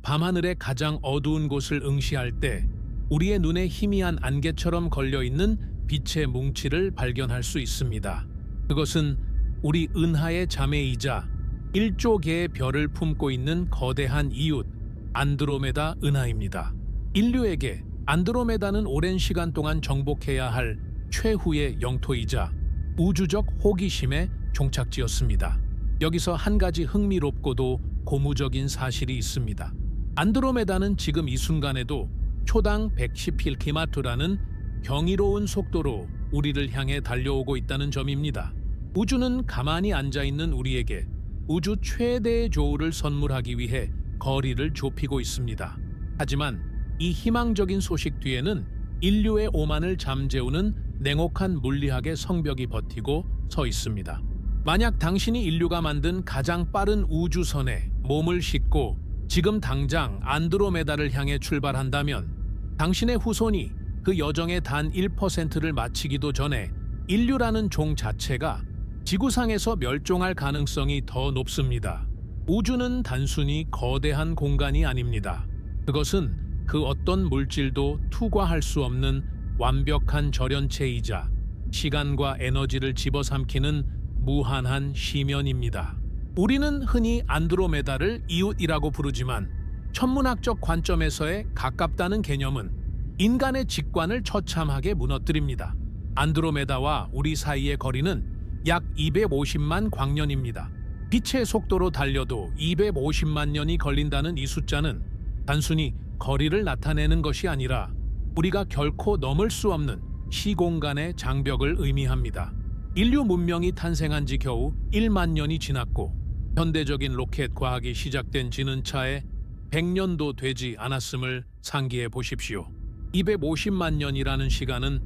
밤하늘의 가장 어두운 곳을 응시할 때 우리의 눈에 희미한 안개처럼 걸려있는 빛의 뭉치를 발견할 수 있습니다. 그것은 우리 은하의 자매이자 1조 개의 별을 품고 있는 거대한 이웃 안드로메다 은하입니다. 인류에게 안드로메다는 오랜 시간 동안 정복해야 할 최후의 영토이자 우주적 호기심의 종착지였습니다. 여기서 한 가지 흥미롭고도 고무적인 사실이 있습니다. 안드로메다는 지금 이 순간에도 초당 110km라는 경이로운 속도로 우리를 향해 달려오고 있다는 점입니다. 우주는 가만히 앉아있는 우리에게 우주 최대의 조우를 선물하기 위해 거리를 좁히고 있습니다. 하지만 이 희망적인 소식 뒤에는 인류의 오만을 잠재우는 냉혹한 물리학의 성벽이 버티고 서 있습니다. 만약 당신이 인류가 만든 가장 빠른 우주선에 몸을 싣고 지금 당장 안드로메다를 향해 출발한다면 당신의 후손이 그 여정의 단 1%를 마치기도 전에 인류라는 종 자체가 지구상에서 멸종할 가능성이 더 높습니다. 우주는 단순히 거대한 공간이 아닙니다. 그것은 그 어떤 물질도 투과할 수 없는 완벽한 절연체이자 시간과 에너지를 집어삼키는 무한한 시면입니다. 우리는 흔히 안드로메다를 이웃이라고 부르지만 천문학적 관점에서의 가깝다는 개념은 인간의 직관을 처참하게 무너뜨립니다. 안드로메다와 우리 사이의 거리는 약 250만 광년입니다. 빛의 속도로 달려도 250만 년이 걸린다는 이 숫자는 단순히 거리를 나타내는 것이 아니라 우리가 결코 넘을 수 없는 시공간의 장벽을 의미합니다. 인류 문명이 탄생한 지 겨우 1만 년이 지났고 현대적인 로켓 과학이 시작된 지는 차에 100년도 되지 않았음을 상기해 보십시오. 250만 년이라는 시간은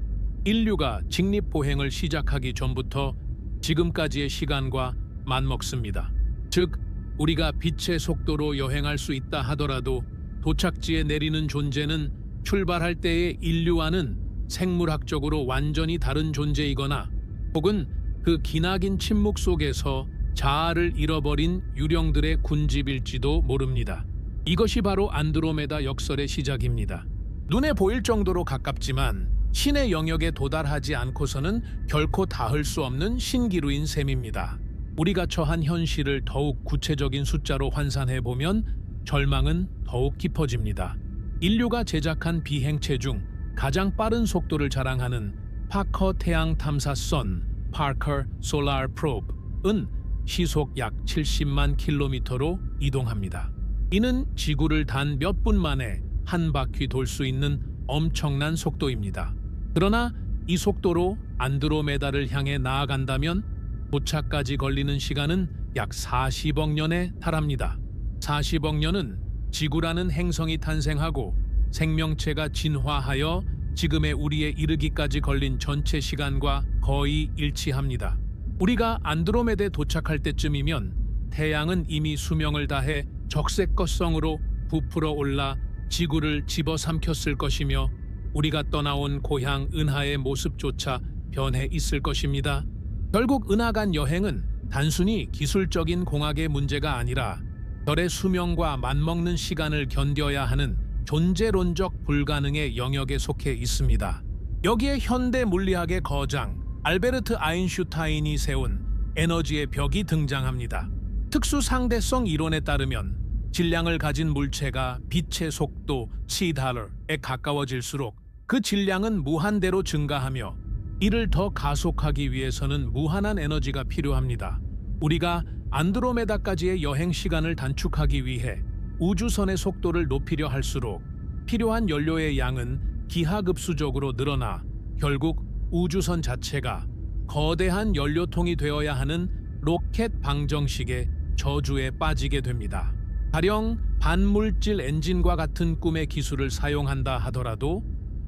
인류가 직립보행을 시작하기 전부터 지금까지의 시간과 맞먹습니다. 즉, 우리가 빛의 속도로 여행할 수 있다 하더라도 도착지에 내리는 존재는 출발할 때의 인류와는 생물학적으로 완전히 다른 존재이거나 혹은 그 기나긴 침묵 속에서 자아를 잃어버린 유령들의 군집일지도 모릅니다. 이것이 바로 안드로메다 역설의 시작입니다. 눈에 보일 정도로 가깝지만 신의 영역에 도달하지 않고서는 결코 닿을 수 없는 신기루인 셈입니다. 우리가 처한 현실을 더욱 구체적인 숫자로 환산해보면 절망은 더욱 깊어집니다. 인류가 제작한 비행체 중 가장 빠른 속도를 자랑하는 파커 태양 탐사선 (Parker Solar Probe)은 시속 약 70만 킬로미터로 이동합니다. 이는 지구를 단 몇 분 만에 한 바퀴 돌 수 있는 엄청난 속도입니다. 그러나 이 속도로 안드로메다를 향해 나아간다면 도착까지 걸리는 시간은 약 40억 년에 달합니다. 40억 년은 지구라는 행성이 탄생하고 생명체가 진화하여 지금의 우리에 이르기까지 걸린 전체 시간과 거의 일치합니다. 우리가 안드로메다에 도착할 때쯤이면 태양은 이미 수명을 다해 적색거성으로 부풀어 올라 지구를 집어삼켰을 것이며 우리가 떠나온 고향 은하의 모습조차 변해 있을 것입니다. 결국 은하 간 여행은 단순히 기술적인 공학의 문제가 아니라 별의 수명과 맞먹는 시간을 견뎌야 하는 존재론적 불가능의 영역에 속해 있습니다. 여기에 현대 물리학의 거장 알베르트 아인슈타인이 세운 에너지의 벽이 등장합니다. 특수 상대성 이론에 따르면 질량을 가진 물체가 빛의 속도 (c)에 가까워질수록 그 질량은 무한대로 증가하며 이를 더 가속하기 위해서는 무한한 에너지가 필요합니다. 우리가 안드로메다까지의 여행 시간을 단축하기 위해 우주선의 속도를 높이려 할수록 필요한 연료의 양은 기하급수적으로 늘어나 결국 우주선 자체가 거대한 연료통이 되어야 하는 로켓 방정식의 저주에 빠지게 됩니다. 가령 반물질 엔진과 같은 꿈의 기술을 사용한다 하더라도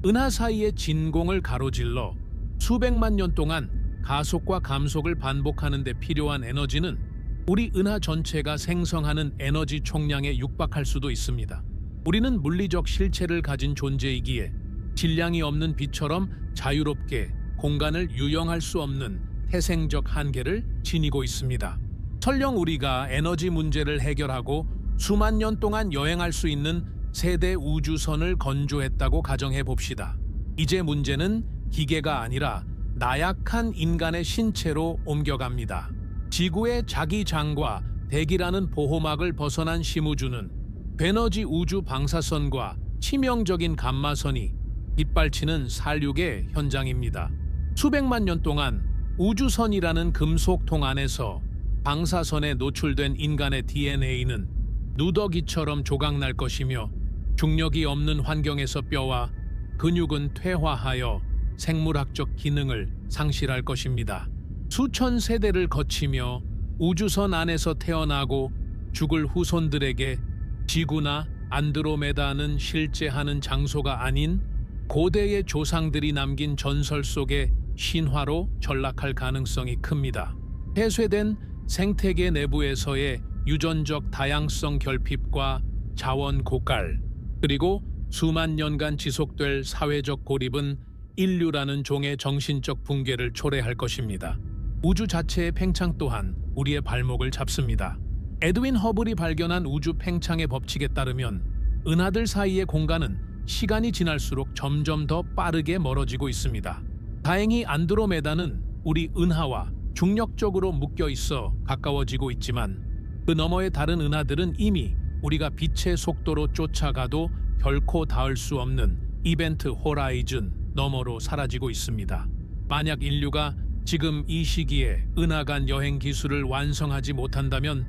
은하 사이의 진공을 가로질러 수백만 년 동안 가속과 감속을 반복하는 데 필요한 에너지는 우리 은하 전체가 생성하는 에너지 총량에 육박할 수도 있습니다. 우리는 물리적 실체를 가진 존재이기에 질량이 없는 빛처럼 자유롭게 공간을 유영할 수 없는 태생적 한계를 지니고 있습니다. 설령 우리가 에너지 문제를 해결하고 수만 년 동안 여행할 수 있는 세대 우주선을 건조했다고 가정해 봅시다. 이제 문제는 기계가 아니라 나약한 인간의 신체로 옮겨갑니다. 지구의 자기장과 대기라는 보호막을 벗어난 심우주는 베너지 우주 방사선과 치명적인 감마선이 빗발치는 살육의 현장입니다. 수백만 년 동안 우주선이라는 금속통 안에서 방사선에 노출된 인간의 DNA는 누더기처럼 조각날 것이며 중력이 없는 환경에서 뼈와 근육은 퇴화하여 생물학적 기능을 상실할 것입니다. 수천 세대를 거치며 우주선 안에서 태어나고 죽을 후손들에게 지구나 안드로메다는 실제하는 장소가 아닌 고대의 조상들이 남긴 전설 속의 신화로 전락할 가능성이 큽니다. 폐쇄된 생태계 내부에서의 유전적 다양성 결핍과 자원 고갈, 그리고 수만 년간 지속될 사회적 고립은 인류라는 종의 정신적 붕괴를 초래할 것입니다. 우주 자체의 팽창 또한 우리의 발목을 잡습니다. 에드윈 허블이 발견한 우주 팽창의 법칙에 따르면 은하들 사이의 공간은 시간이 지날수록 점점 더 빠르게 멀어지고 있습니다. 다행히 안드로메다는 우리 은하와 중력적으로 묶여 있어 가까워지고 있지만 그 너머의 다른 은하들은 이미 우리가 빛의 속도로 쫓아가도 결코 닿을 수 없는 이벤트 호라이즌 너머로 사라지고 있습니다. 만약 인류가 지금 이 시기에 은하 간 여행 기술을 완성하지 못한다면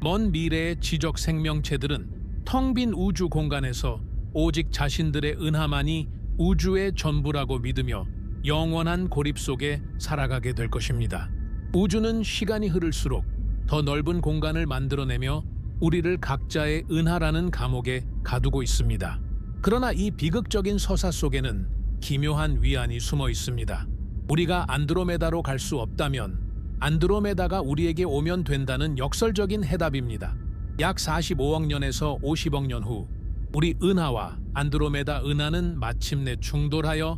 먼 미래의 지적 생명체들은 텅 빈 우주 공간에서 오직 자신들의 은하만이 우주의 전부라고 믿으며 영원한 고립 속에 살아가게 될 것입니다. 우주는 시간이 흐를수록 더 넓은 공간을 만들어내며 우리를 각자의 은하라는 감옥에 가두고 있습니다. 그러나 이 비극적인 서사 속에는 기묘한 위안이 숨어 있습니다. 우리가 안드로메다로 갈 수 없다면 안드로메다가 우리에게 오면 된다는 역설적인 해답입니다. 약 45억 년에서 50억 년 후 우리 은하와 안드로메다 은하는 마침내 충돌하여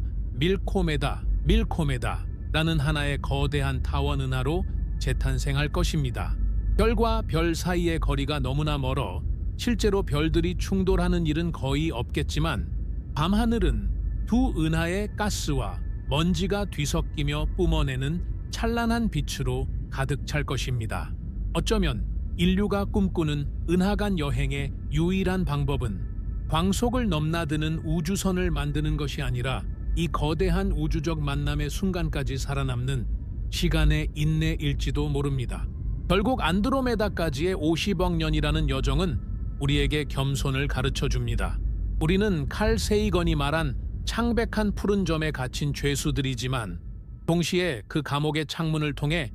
밀코메다라는 하나의 거대한 타원 은하로 재탄생할 것입니다. 별과 별 사이의 거리가 너무나 멀어 실제로 별들이 충돌하는 일은 거의 없겠지만 밤하늘은 두 은하의 가스와 먼지가 뒤섞이며 뿜어내는 찬란한 빛으로 가득 찰 것입니다. 어쩌면 인류가 꿈꾸는 은하 간 여행의 유일한 방법은 광속을 넘나드는 우주선을 만드는 것이 아니라 이 거대한 우주적 만남의 순간까지 살아남는 시간의 인내일지도 모릅니다. 결국 안드로메다까지의 50억 년이라는 여정은 우리에게 겸손을 가르쳐 줍니다. 우리는 칼 세이건이 말한 창백한 푸른 점에 갇힌 죄수들이지만 동시에 그 감옥의 창문을 통해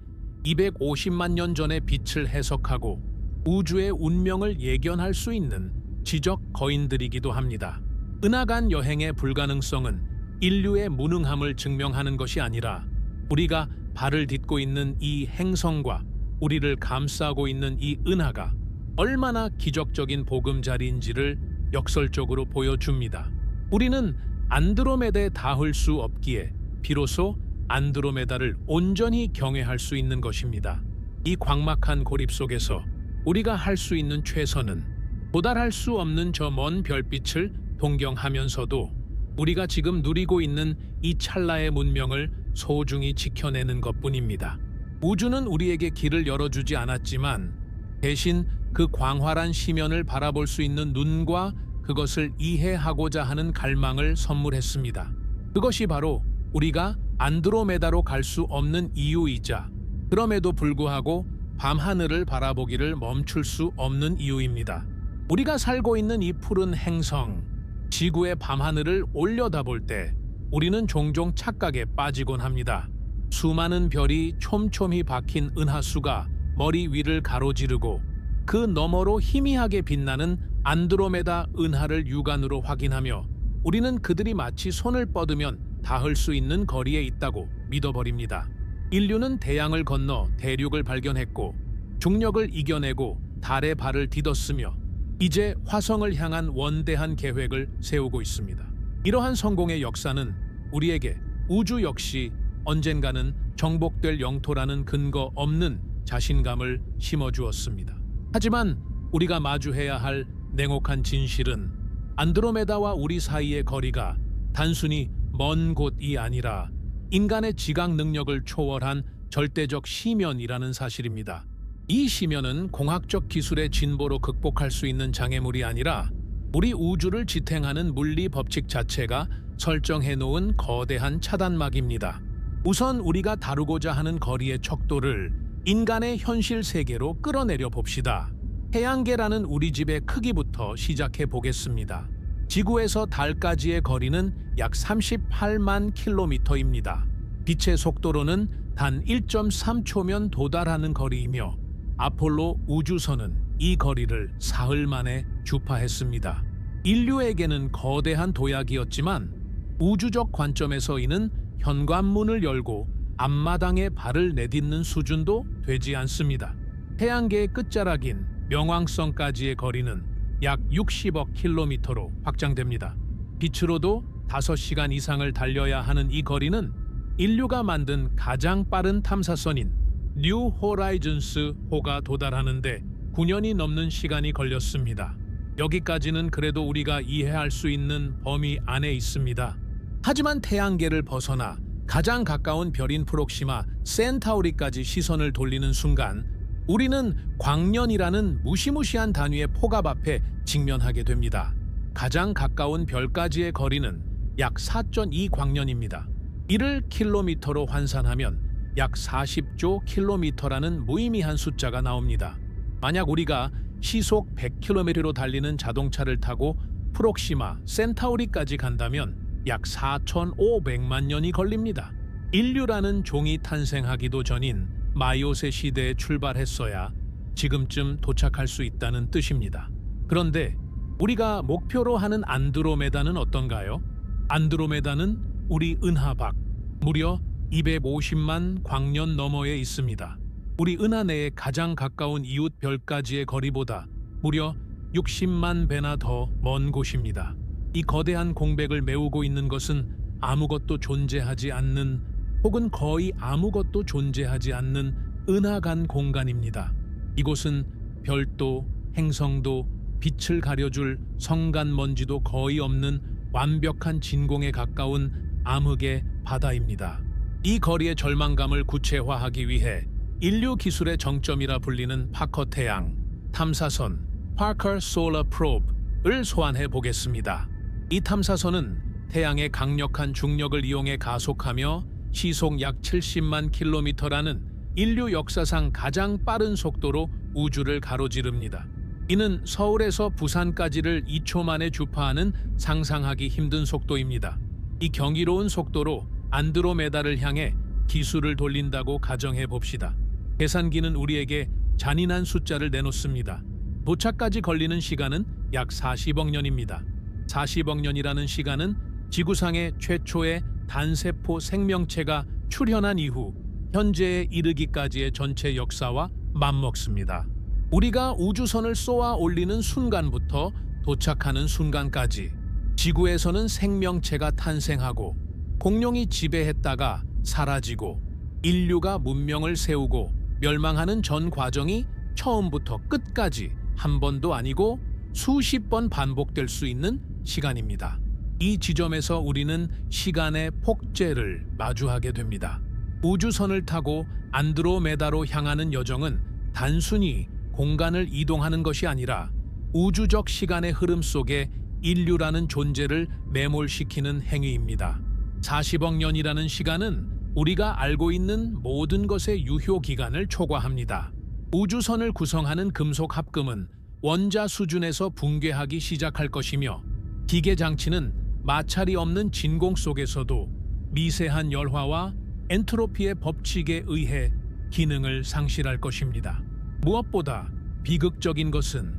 250만 년 전의 빛을 해석하고 우주의 운명을 예견할 수 있는 지적 거인들이기도 합니다. 은하 간 여행의 불가능성은 인류의 무능함을 증명하는 것이 아니라 우리가 발을 딛고 있는 이 행성과 우리를 감싸고 있는 이 은하가 얼마나 기적적인 보금자리인지를 역설적으로 보여줍니다. 우리는 안드로메다에 닿을 수 없기에 비로소 안드로메다를 온전히 경외할 수 있는 것입니다. 이 광막한 고립 속에서 우리가 할 수 있는 최선은 도달할 수 없는 저 먼 별빛을 동경하면서도 우리가 지금 누리고 있는 이 찰나의 문명을 소중히 지켜내는 것뿐입니다. 우주는 우리에게 길을 열어주지 않았지만 대신 그 광활한 시면을 바라볼 수 있는 눈과 그것을 이해하고자 하는 갈망을 선물했습니다. 그것이 바로 우리가 안드로메다로 갈 수 없는 이유이자 그럼에도 불구하고 밤하늘을 바라보기를 멈출 수 없는 이유입니다. 우리가 살고 있는 이 푸른 행성, 지구의 밤하늘을 올려다볼 때 우리는 종종 착각에 빠지곤 합니다. 수많은 별이 촘촘히 박힌 은하수가 머리 위를 가로지르고 그 너머로 희미하게 빛나는 안드로메다 은하를 육안으로 확인하며 우리는 그들이 마치 손을 뻗으면 닿을 수 있는 거리에 있다고 믿어버립니다. 인류는 대양을 건너 대륙을 발견했고 중력을 이겨내고 달에 발을 디뎠으며 이제 화성을 향한 원대한 계획을 세우고 있습니다. 이러한 성공의 역사는 우리에게 우주 역시 언젠가는 정복될 영토라는 근거 없는 자신감을 심어주었습니다. 하지만 우리가 마주해야 할 냉혹한 진실은 안드로메다와 우리 사이의 거리가 단순히 먼 곳이 아니라 인간의 지각 능력을 초월한 절대적 시면이라는 사실입니다. 이 시면은 공학적 기술의 진보로 극복할 수 있는 장애물이 아니라 우리 우주를 지탱하는 물리 법칙 자체가 설정해 놓은 거대한 차단막입니다. 우선 우리가 다루고자 하는 거리의 척도를 인간의 현실 세계로 끌어내려 봅시다. 태양계라는 우리 집의 크기부터 시작해 보겠습니다. 지구에서 달까지의 거리는 약 38만 킬로미터입니다. 빛의 속도로는 단 1.3초면 도달하는 거리이며 아폴로 우주선은 이 거리를 사흘 만에 주파했습니다. 인류에게는 거대한 도약이었지만 우주적 관점에서 이는 현관문을 열고 앞마당에 발을 내딛는 수준도 되지 않습니다. 태양계의 끝자락인 명왕성까지의 거리는 약 60억 킬로미터로 확장됩니다. 빛으로도 5시간 이상을 달려야 하는 이 거리는 인류가 만든 가장 빠른 탐사선인 뉴 호라이즌스 호가 도달하는데 9년이 넘는 시간이 걸렸습니다. 여기까지는 그래도 우리가 이해할 수 있는 범위 안에 있습니다. 하지만 태양계를 벗어나 가장 가까운 별인 프록시마 센타우리까지 시선을 돌리는 순간 우리는 광년이라는 무시무시한 단위의 폭압 앞에 직면하게 됩니다. 가장 가까운 별까지의 거리는 약 4.2 광년입니다. 이를 킬로미터로 환산하면 약 40조 킬로미터라는 무의미한 숫자가 나옵니다. 만약 우리가 시속 100km로 달리는 자동차를 타고 프록시마 센타우리까지 간다면 약 4,500만 년이 걸립니다. 인류라는 종이 탄생하기도 전인 마이오세 시대에 출발했어야 지금쯤 도착할 수 있다는 뜻입니다. 그런데 우리가 목표로 하는 안드로메다는 어떤가요? 안드로메다는 우리 은하 밖 무려 250만 광년 너머에 있습니다. 우리 은하 내의 가장 가까운 이웃 별까지의 거리보다 무려 60만 배나 더 먼 곳입니다. 이 거대한 공백을 메우고 있는 것은 아무것도 존재하지 않는 혹은 거의 아무것도 존재하지 않는 은하간 공간입니다. 이곳은 별도, 행성도, 빛을 가려줄 성간 먼지도 거의 없는 완벽한 진공에 가까운 암흑의 바다입니다. 이 거리의 절망감을 구체화하기 위해 인류 기술의 정점이라 불리는 파커 태양 탐사선 Parker Solar Probe을 소환해 보겠습니다. 이 탐사선은 태양의 강력한 중력을 이용해 가속하며 시속 약 70만 킬로미터라는 인류 역사상 가장 빠른 속도로 우주를 가로지릅니다. 이는 서울에서 부산까지를 2초 만에 주파하는 상상하기 힘든 속도입니다. 이 경이로운 속도로 안드로메다를 향해 기술을 돌린다고 가정해 봅시다. 계산기는 우리에게 잔인한 숫자를 내놓습니다. 도착까지 걸리는 시간은 약 40억 년입니다. 40억 년이라는 시간은 지구상의 최초의 단세포 생명체가 출현한 이후 현재에 이르기까지의 전체 역사와 맞먹습니다. 우리가 우주선을 쏘아 올리는 순간부터 도착하는 순간까지 지구에서는 생명체가 탄생하고 공룡이 지배했다가 사라지고 인류가 문명을 세우고 멸망하는 전 과정이 처음부터 끝까지 한 번도 아니고 수십 번 반복될 수 있는 시간입니다. 이 지점에서 우리는 시간의 폭제를 마주하게 됩니다. 우주선을 타고 안드로메다로 향하는 여정은 단순히 공간을 이동하는 것이 아니라 우주적 시간의 흐름 속에 인류라는 존재를 매몰시키는 행위입니다. 40억 년이라는 시간은 우리가 알고 있는 모든 것의 유효 기간을 초과합니다. 우주선을 구성하는 금속 합금은 원자 수준에서 붕괴하기 시작할 것이며 기계 장치는 마찰이 없는 진공 속에서도 미세한 열화와 엔트로피의 법칙에 의해 기능을 상실할 것입니다. 무엇보다 비극적인 것은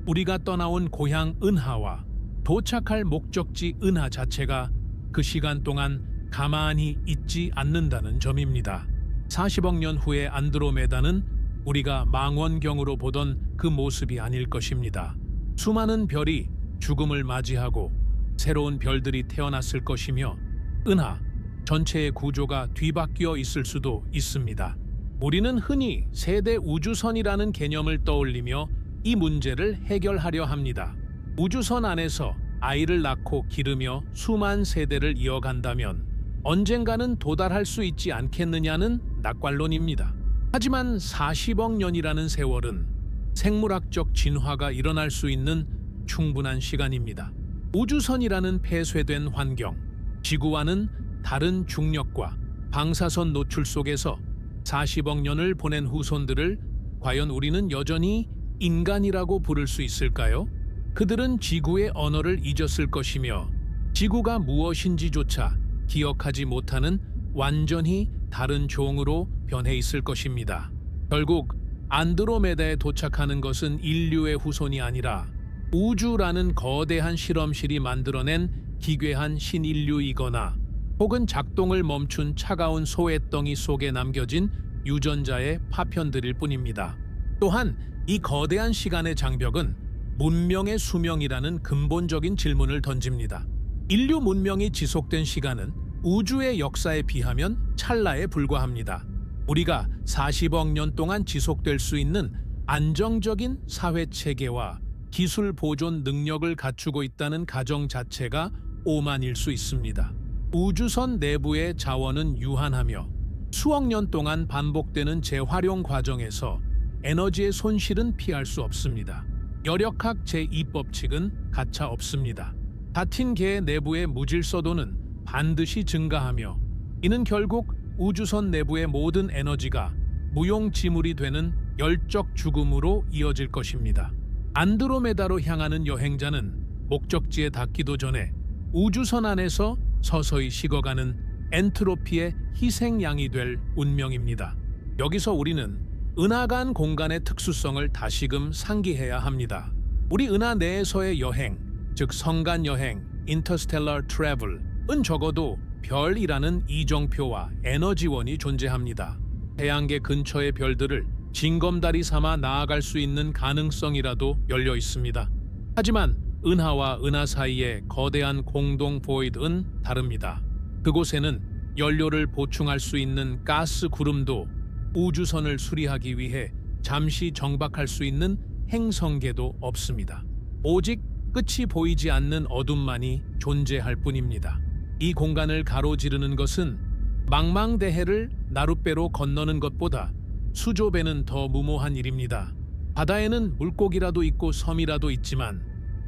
우리가 떠나온 고향 은하와 도착할 목적지 은하 자체가 그 시간 동안 가만히 있지 않는다는 점입니다. 40억 년 후의 안드로메다는 우리가 망원경으로 보던 그 모습이 아닐 것입니다. 수많은 별이 죽음을 맞이하고 새로운 별들이 태어났을 것이며 은하 전체의 구조가 뒤바뀌어 있을 수도 있습니다. 우리는 흔히 세대 우주선이라는 개념을 떠올리며 이 문제를 해결하려 합니다. 우주선 안에서 아이를 낳고 기르며 수만 세대를 이어간다면 언젠가는 도달할 수 있지 않겠느냐는 낙관론입니다. 하지만 40억 년이라는 세월은 생물학적 진화가 일어날 수 있는 충분한 시간입니다. 우주선이라는 폐쇄된 환경, 지구와는 다른 중력과 방사선 노출 속에서 40억 년을 보낸 후손들을 과연 우리는 여전히 인간이라고 부를 수 있을까요? 그들은 지구의 언어를 잊었을 것이며 지구가 무엇인지조차 기억하지 못하는 완전히 다른 종으로 변해 있을 것입니다. 결국 안드로메다에 도착하는 것은 인류의 후손이 아니라 우주라는 거대한 실험실이 만들어낸 기괴한 신인류이거나 혹은 작동을 멈춘 차가운 소외덩이 속에 남겨진 유전자의 파편들일 뿐입니다. 또한 이 거대한 시간의 장벽은 문명의 수명이라는 근본적인 질문을 던집니다. 인류 문명이 지속된 시간은 우주의 역사에 비하면 찰나에 불과합니다. 우리가 40억 년 동안 지속될 수 있는 안정적인 사회 체계와 기술 보존 능력을 갖추고 있다는 가정 자체가 오만일 수 있습니다. 우주선 내부의 자원은 유한하며 수억 년 동안 반복되는 재활용 과정에서 에너지의 손실은 피할 수 없습니다. 열역학 제2법칙은 가차 없습니다. 같은 개 내부의 무질서도는 반드시 증가하며 이는 결국 우주선 내부의 모든 에너지가 무용지물이 되는 열적 죽음으로 이어질 것입니다. 안드로메다로 향하는 여행자는 목적지에 닿기도 전에 우주선 안에서 서서히 식어가는 엔트로피의 희생양이 될 운명입니다. 여기서 우리는 은하간 공간의 특수성을 다시금 상기해야 합니다. 우리 은하 내에서의 여행, 즉 성간 여행, 인터스텔러 트래블은 적어도 별이라는 이정표와 에너지원이 존재합니다. 태양계 근처의 별들을 징검다리 삼아 나아갈 수 있는 가능성이라도 열려 있습니다. 하지만 은하와 은하 사이의 거대한 공동 보이드는 다릅니다. 그곳에는 연료를 보충할 수 있는 가스 구름도 우주선을 수리하기 위해 잠시 정박할 수 있는 행성계도 없습니다. 오직 끝이 보이지 않는 어둠만이 존재할 뿐입니다. 이 공간을 가로지르는 것은 망망대해를 나룻배로 건너는 것보다 수조배는 더 무모한 일입니다. 바다에는 물고기라도 있고 섬이라도 있지만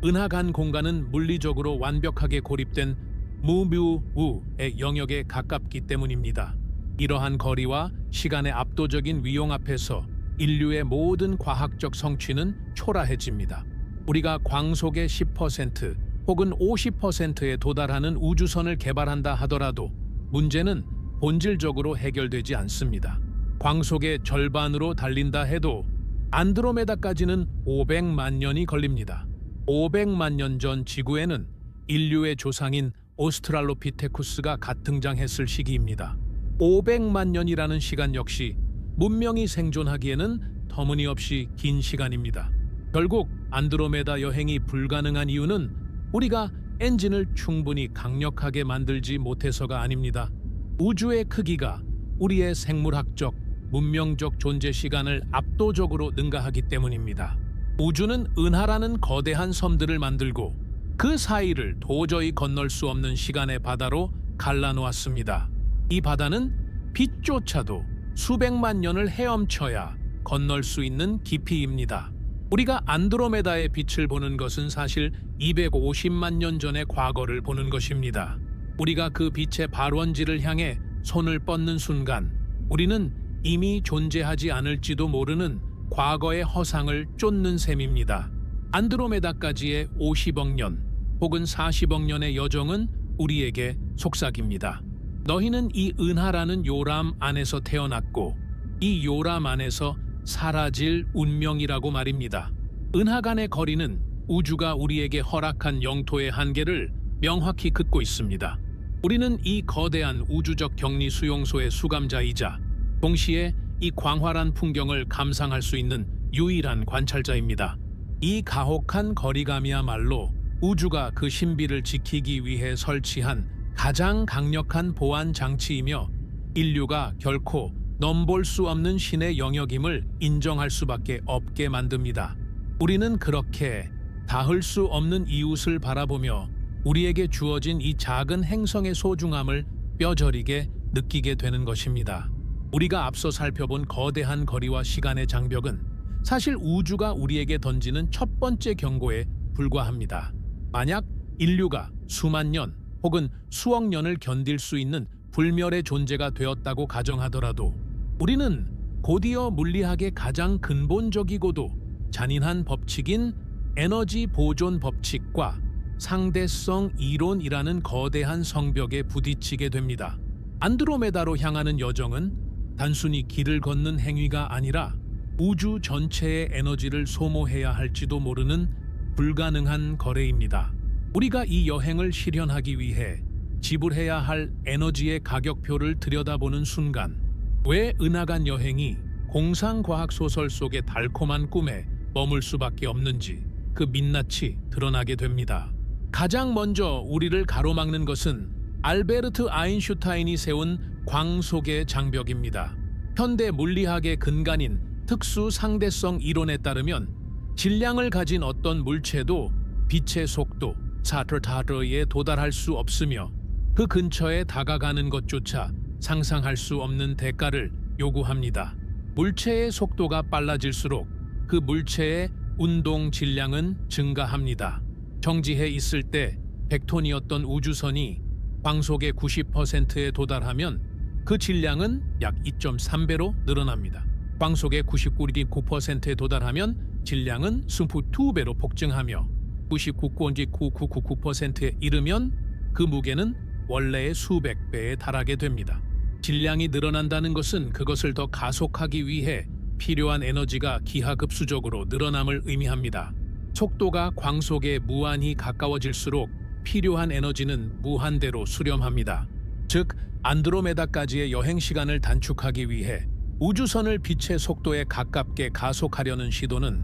은하간 공간은 물리적으로 완벽하게 고립된 무뮤우의 영역에 가깝기 때문입니다. 이러한 거리와 시간의 압도적인 위용 앞에서 인류의 모든 과학적 성취는 초라해집니다. 우리가 광속의 10% 혹은 50%에 도달하는 우주선을 개발한다 하더라도 문제는 본질적으로 해결되지 않습니다. 광속의 절반으로 달린다 해도 안드로메다까지는 500만 년이 걸립니다. 500만 년 전 지구에는 인류의 조상인 오스트랄로피테쿠스가 갓 등장했을 시기입니다. 500만 년이라는 시간 역시 문명이 생존하기에는 터무니없이 긴 시간입니다. 결국 안드로메다 여행이 불가능한 이유는 우리가 엔진을 충분히 강력하게 만들지 못해서가 아닙니다. 우주의 크기가 우리의 생물학적, 문명적 존재 시간을 압도적으로 능가하기 때문입니다. 우주는 은하라는 거대한 섬들을 만들고 그 사이를 도저히 건널 수 없는 시간의 바다로 갈라놓았습니다. 이 바다는 빛조차도 수백만 년을 헤엄쳐야 건널 수 있는 깊이입니다. 우리가 안드로메다의 빛을 보는 것은 사실 250만 년 전의 과거를 보는 것입니다. 우리가 그 빛의 발원지를 향해 손을 뻗는 순간 우리는 이미 존재하지 않을지도 모르는 과거의 허상을 쫓는 셈입니다. 안드로메다까지의 50억 년 혹은 40억 년의 여정은 우리에게 속삭입니다. 너희는 이 은하라는 요람 안에서 태어났고 이 요람 안에서 사라질 운명이라고 말입니다. 은하 간의 거리는 우주가 우리에게 허락한 영토의 한계를 명확히 긋고 있습니다. 우리는 이 거대한 우주적 격리 수용소의 수감자이자 동시에 이 광활한 풍경을 감상할 수 있는 유일한 관찰자입니다. 이 가혹한 거리감이야말로 우주가 그 신비를 지키기 위해 설치한 가장 강력한 보안 장치이며 인류가 결코 넘볼 수 없는 신의 영역임을 인정할 수밖에 없게 만듭니다. 우리는 그렇게 닿을 수 없는 이웃을 바라보며 우리에게 주어진 이 작은 행성의 소중함을 뼈저리게 느끼게 되는 것입니다. 우리가 앞서 살펴본 거대한 거리와 시간의 장벽은 사실 우주가 우리에게 던지는 첫 번째 경고에 불과합니다. 만약 인류가 수만 년 혹은 수억 년을 견딜 수 있는 불멸의 존재가 되었다고 가정하더라도 우리는 곧이어 물리학의 가장 근본적이고도 잔인한 법칙인 에너지 보존 법칙과 상대성 이론이라는 거대한 성벽에 부딪히게 됩니다. 안드로메다로 향하는 여정은 단순히 길을 걷는 행위가 아니라 우주 전체의 에너지를 소모해야 할지도 모르는 불가능한 거래입니다. 우리가 이 여행을 실현하기 위해 지불해야 할 에너지의 가격표를 들여다보는 순간 왜 은하간 여행이 공상과학 소설 속의 달콤한 꿈에 머물 수밖에 없는지 그 민낯이 드러나게 됩니다. 가장 먼저 우리를 가로막는 것은 알베르트 아인슈타인이 세운 광속의 장벽입니다. 현대 물리학의 근간인 특수 상대성 이론에 따르면 질량을 가진 어떤 물체도 빛의 속도 사트타르에 도달할 수 없으며 그 근처에 다가가는 것조차 상상할 수 없는 대가를 요구합니다. 물체의 속도가 빨라질수록 그 물체의 운동 질량은 증가합니다. 정지해 있을 때 100톤이었던 우주선이 광속의 90%에 도달하면 그 질량은 약 2.3배로 늘어납니다. 광속의 99.9%에 도달하면 질량은 22배로 폭증하며 99.9999%에 이르면 그 무게는 원래의 수백 배에 달하게 됩니다. 질량이 늘어난다는 것은 그것을 더 가속하기 위해 필요한 에너지가 기하급수적으로 늘어남을 의미합니다. 속도가 광속에 무한히 가까워질수록 필요한 에너지는 무한대로 수렴합니다. 즉, 안드로메다까지의 여행 시간을 단축하기 위해 우주선을 빛의 속도에 가깝게 가속하려는 시도는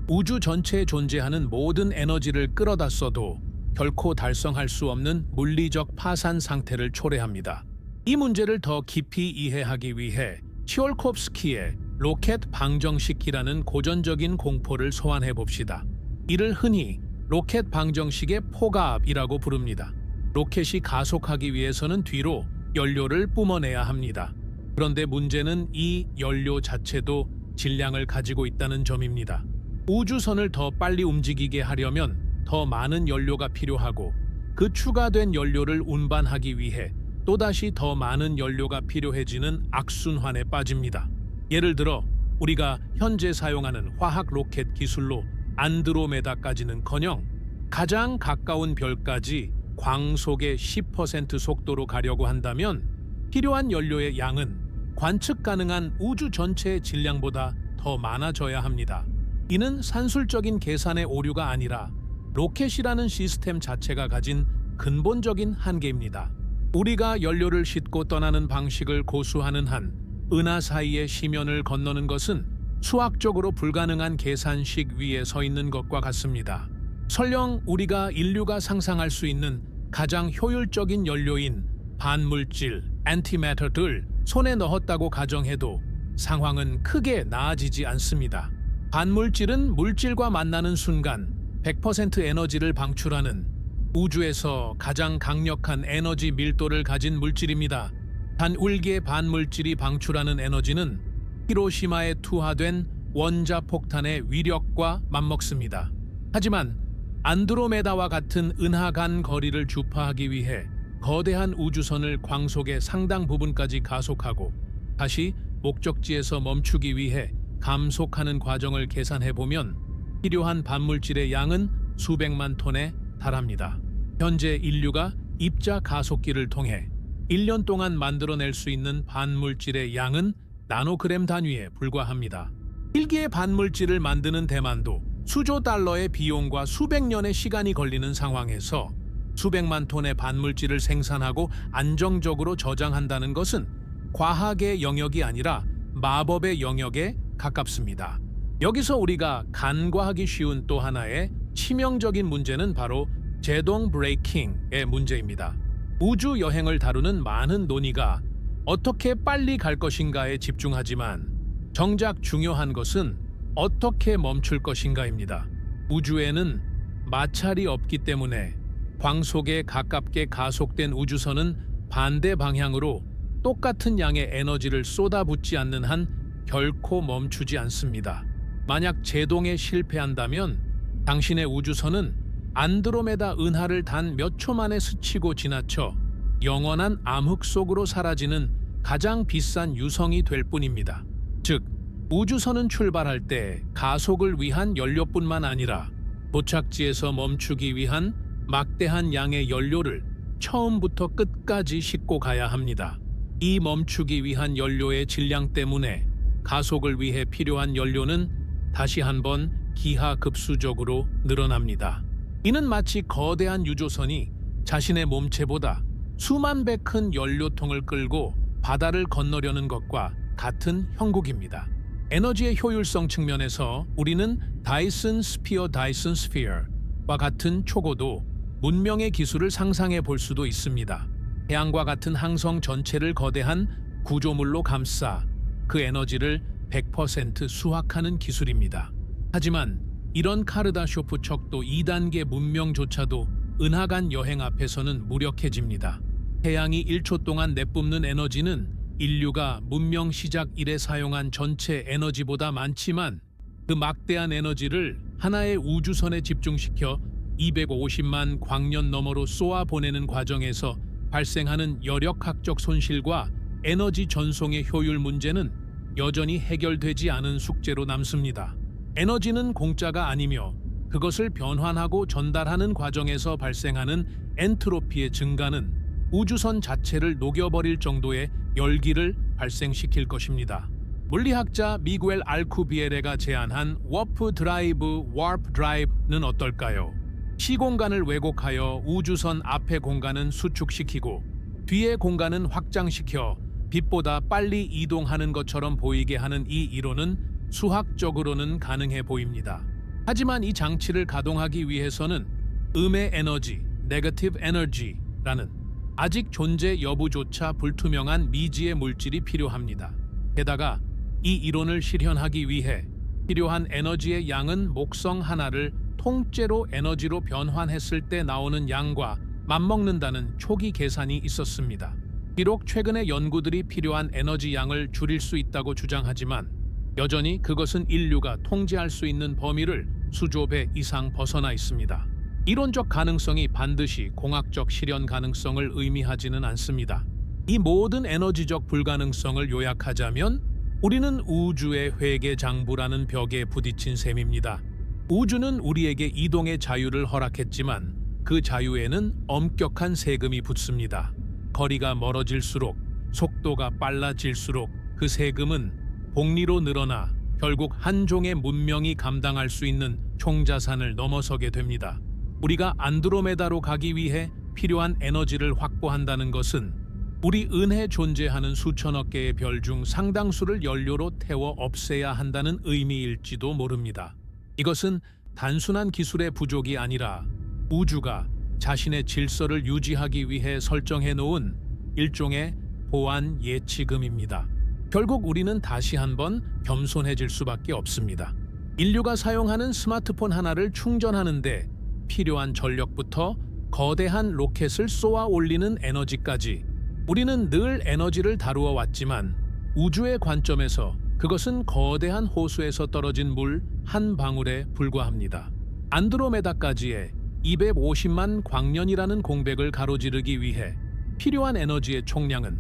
우주 전체에 존재하는 모든 에너지를 끌어다 써도 결코 달성할 수 없는 물리적 파산 상태를 초래합니다. 이 문제를 더 깊이 이해하기 위해 치올콥스키의 로켓 방정식이라는 고전적인 공포를 소환해 봅시다. 이를 흔히 로켓 방정식의 포갑이라고 부릅니다. 로켓이 가속하기 위해서는 뒤로 연료를 뿜어내야 합니다. 그런데 문제는 이 연료 자체도 질량을 가지고 있다는 점입니다. 우주선을 더 빨리 움직이게 하려면 더 많은 연료가 필요하고 그 추가된 연료를 운반하기 위해 또다시 더 많은 연료가 필요해지는 악순환에 빠집니다. 예를 들어 우리가 현재 사용하는 화학 로켓 기술로 안드로메다까지는커녕 가장 가까운 별까지 광속의 10% 속도로 가려고 한다면 필요한 연료의 양은 관측 가능한 우주 전체의 질량보다 더 많아져야 합니다. 이는 산술적인 계산의 오류가 아니라 로켓이라는 시스템 자체가 가진 근본적인 한계입니다. 우리가 연료를 싣고 떠나는 방식을 고수하는 한 은하 사이의 심연을 건너는 것은 수학적으로 불가능한 계산식 위에 서 있는 것과 같습니다. 설령 우리가 인류가 상상할 수 있는 가장 효율적인 연료인 반물질, 안티매터를 손에 넣었다고 가정해도 상황은 크게 나아지지 않습니다. 반물질은 물질과 만나는 순간 100% 에너지를 방출하는 우주에서 가장 강력한 에너지 밀도를 가진 물질입니다. 단 1개의 반물질이 방출하는 에너지는 히로시마에 투하된 원자폭탄의 위력과 맞먹습니다. 하지만 안드로메다와 같은 은하간 거리를 주파하기 위해 거대한 우주선을 광속의 상당 부분까지 가속하고 다시 목적지에서 멈추기 위해 감속하는 과정을 계산해보면 필요한 반물질의 양은 수백만 톤에 달합니다. 현재 인류가 입자 가속기를 통해 1년 동안 만들어낼 수 있는 반물질의 양은 나노그램 단위에 불과합니다. 1개의 반물질을 만드는 데만도 수조 달러의 비용과 수백 년의 시간이 걸리는 상황에서 수백만 톤의 반물질을 생산하고 안정적으로 저장한다는 것은 과학의 영역이 아니라 마법의 영역에 가깝습니다. 여기서 우리가 간과하기 쉬운 또 하나의 치명적인 문제는 바로 제동 브레이킹의 문제입니다. 우주 여행을 다루는 많은 논의가 어떻게 빨리 갈 것인가에 집중하지만 정작 중요한 것은 어떻게 멈출 것인가입니다. 우주에는 마찰이 없기 때문에 광속에 가깝게 가속된 우주선은 반대 방향으로 똑같은 양의 에너지를 쏟아붓지 않는 한 결코 멈추지 않습니다. 만약 제동에 실패한다면 당신의 우주선은 안드로메다 은하를 단 몇 초 만에 스치고 지나쳐 영원한 암흑 속으로 사라지는 가장 비싼 유성이 될 뿐입니다. 즉, 우주선은 출발할 때 가속을 위한 연료뿐만 아니라 도착지에서 멈추기 위한 막대한 양의 연료를 처음부터 끝까지 싣고 가야 합니다. 이 멈추기 위한 연료의 질량 때문에 가속을 위해 필요한 연료는 다시 한번 기하급수적으로 늘어납니다. 이는 마치 거대한 유조선이 자신의 몸체보다 수만 배 큰 연료통을 끌고 바다를 건너려는 것과 같은 형국입니다. 에너지의 효율성 측면에서 우리는 다이슨 스피어와 같은 초고도 문명의 기술을 상상해 볼 수도 있습니다. 태양과 같은 항성 전체를 거대한 구조물로 감싸 그 에너지를 100% 수확하는 기술입니다. 하지만 이런 카르다쇼프 척도 2단계 문명조차도 은하간 여행 앞에서는 무력해집니다. 태양이 1초 동안 내뿜는 에너지는 인류가 문명 시작 이래 사용한 전체 에너지보다 많지만 그 막대한 에너지를 하나의 우주선에 집중시켜 250만 광년 너머로 쏘아 보내는 과정에서 발생하는 여력학적 손실과 에너지 전송의 효율 문제는 여전히 해결되지 않은 숙제로 남습니다. 에너지는 공짜가 아니며 그것을 변환하고 전달하는 과정에서 발생하는 엔트로피의 증가는 우주선 자체를 녹여버릴 정도의 열기를 발생시킬 것입니다. 물리학자 미구엘 알쿠비에레가 제안한 워프 드라이브는 어떨까요? 시공간을 왜곡하여 우주선 앞의 공간은 수축시키고 뒤의 공간은 확장시켜 빛보다 빨리 이동하는 것처럼 보이게 하는 이 이론은 수학적으로는 가능해 보입니다. 하지만 이 장치를 가동하기 위해서는 음의 에너지, 네거티브 에너지라는 아직 존재 여부조차 불투명한 미지의 물질이 필요합니다. 게다가 이 이론을 실현하기 위해 필요한 에너지의 양은 목성 하나를 통째로 에너지로 변환했을 때 나오는 양과 맞먹는다는 초기 계산이 있었습니다. 비록 최근의 연구들이 필요한 에너지 양을 줄일 수 있다고 주장하지만 여전히 그것은 인류가 통제할 수 있는 범위를 수조 배 이상 벗어나 있습니다. 이론적 가능성이 반드시 공학적 실현 가능성을 의미하지는 않습니다. 이 모든 에너지적 불가능성을 요약하자면 우리는 우주의 회계장부라는 벽에 부딪힌 셈입니다. 우주는 우리에게 이동의 자유를 허락했지만 그 자유에는 엄격한 세금이 붙습니다. 거리가 멀어질수록, 속도가 빨라질수록 그 세금은 복리로 늘어나 결국 한 종의 문명이 감당할 수 있는 총자산을 넘어서게 됩니다. 우리가 안드로메다로 가기 위해 필요한 에너지를 확보한다는 것은 우리 은해 존재하는 수천억 개의 별 중 상당수를 연료로 태워 없애야 한다는 의미일지도 모릅니다. 이것은 단순한 기술의 부족이 아니라 우주가 자신의 질서를 유지하기 위해 설정해 놓은 일종의 보안 예치금입니다. 결국 우리는 다시 한번 겸손해질 수밖에 없습니다. 인류가 사용하는 스마트폰 하나를 충전하는데 필요한 전력부터 거대한 로켓을 쏘아 올리는 에너지까지 우리는 늘 에너지를 다루어 왔지만 우주의 관점에서 그것은 거대한 호수에서 떨어진 물 한 방울에 불과합니다. 안드로메다까지의 250만 광년이라는 공백을 가로지르기 위해 필요한 에너지의 총량은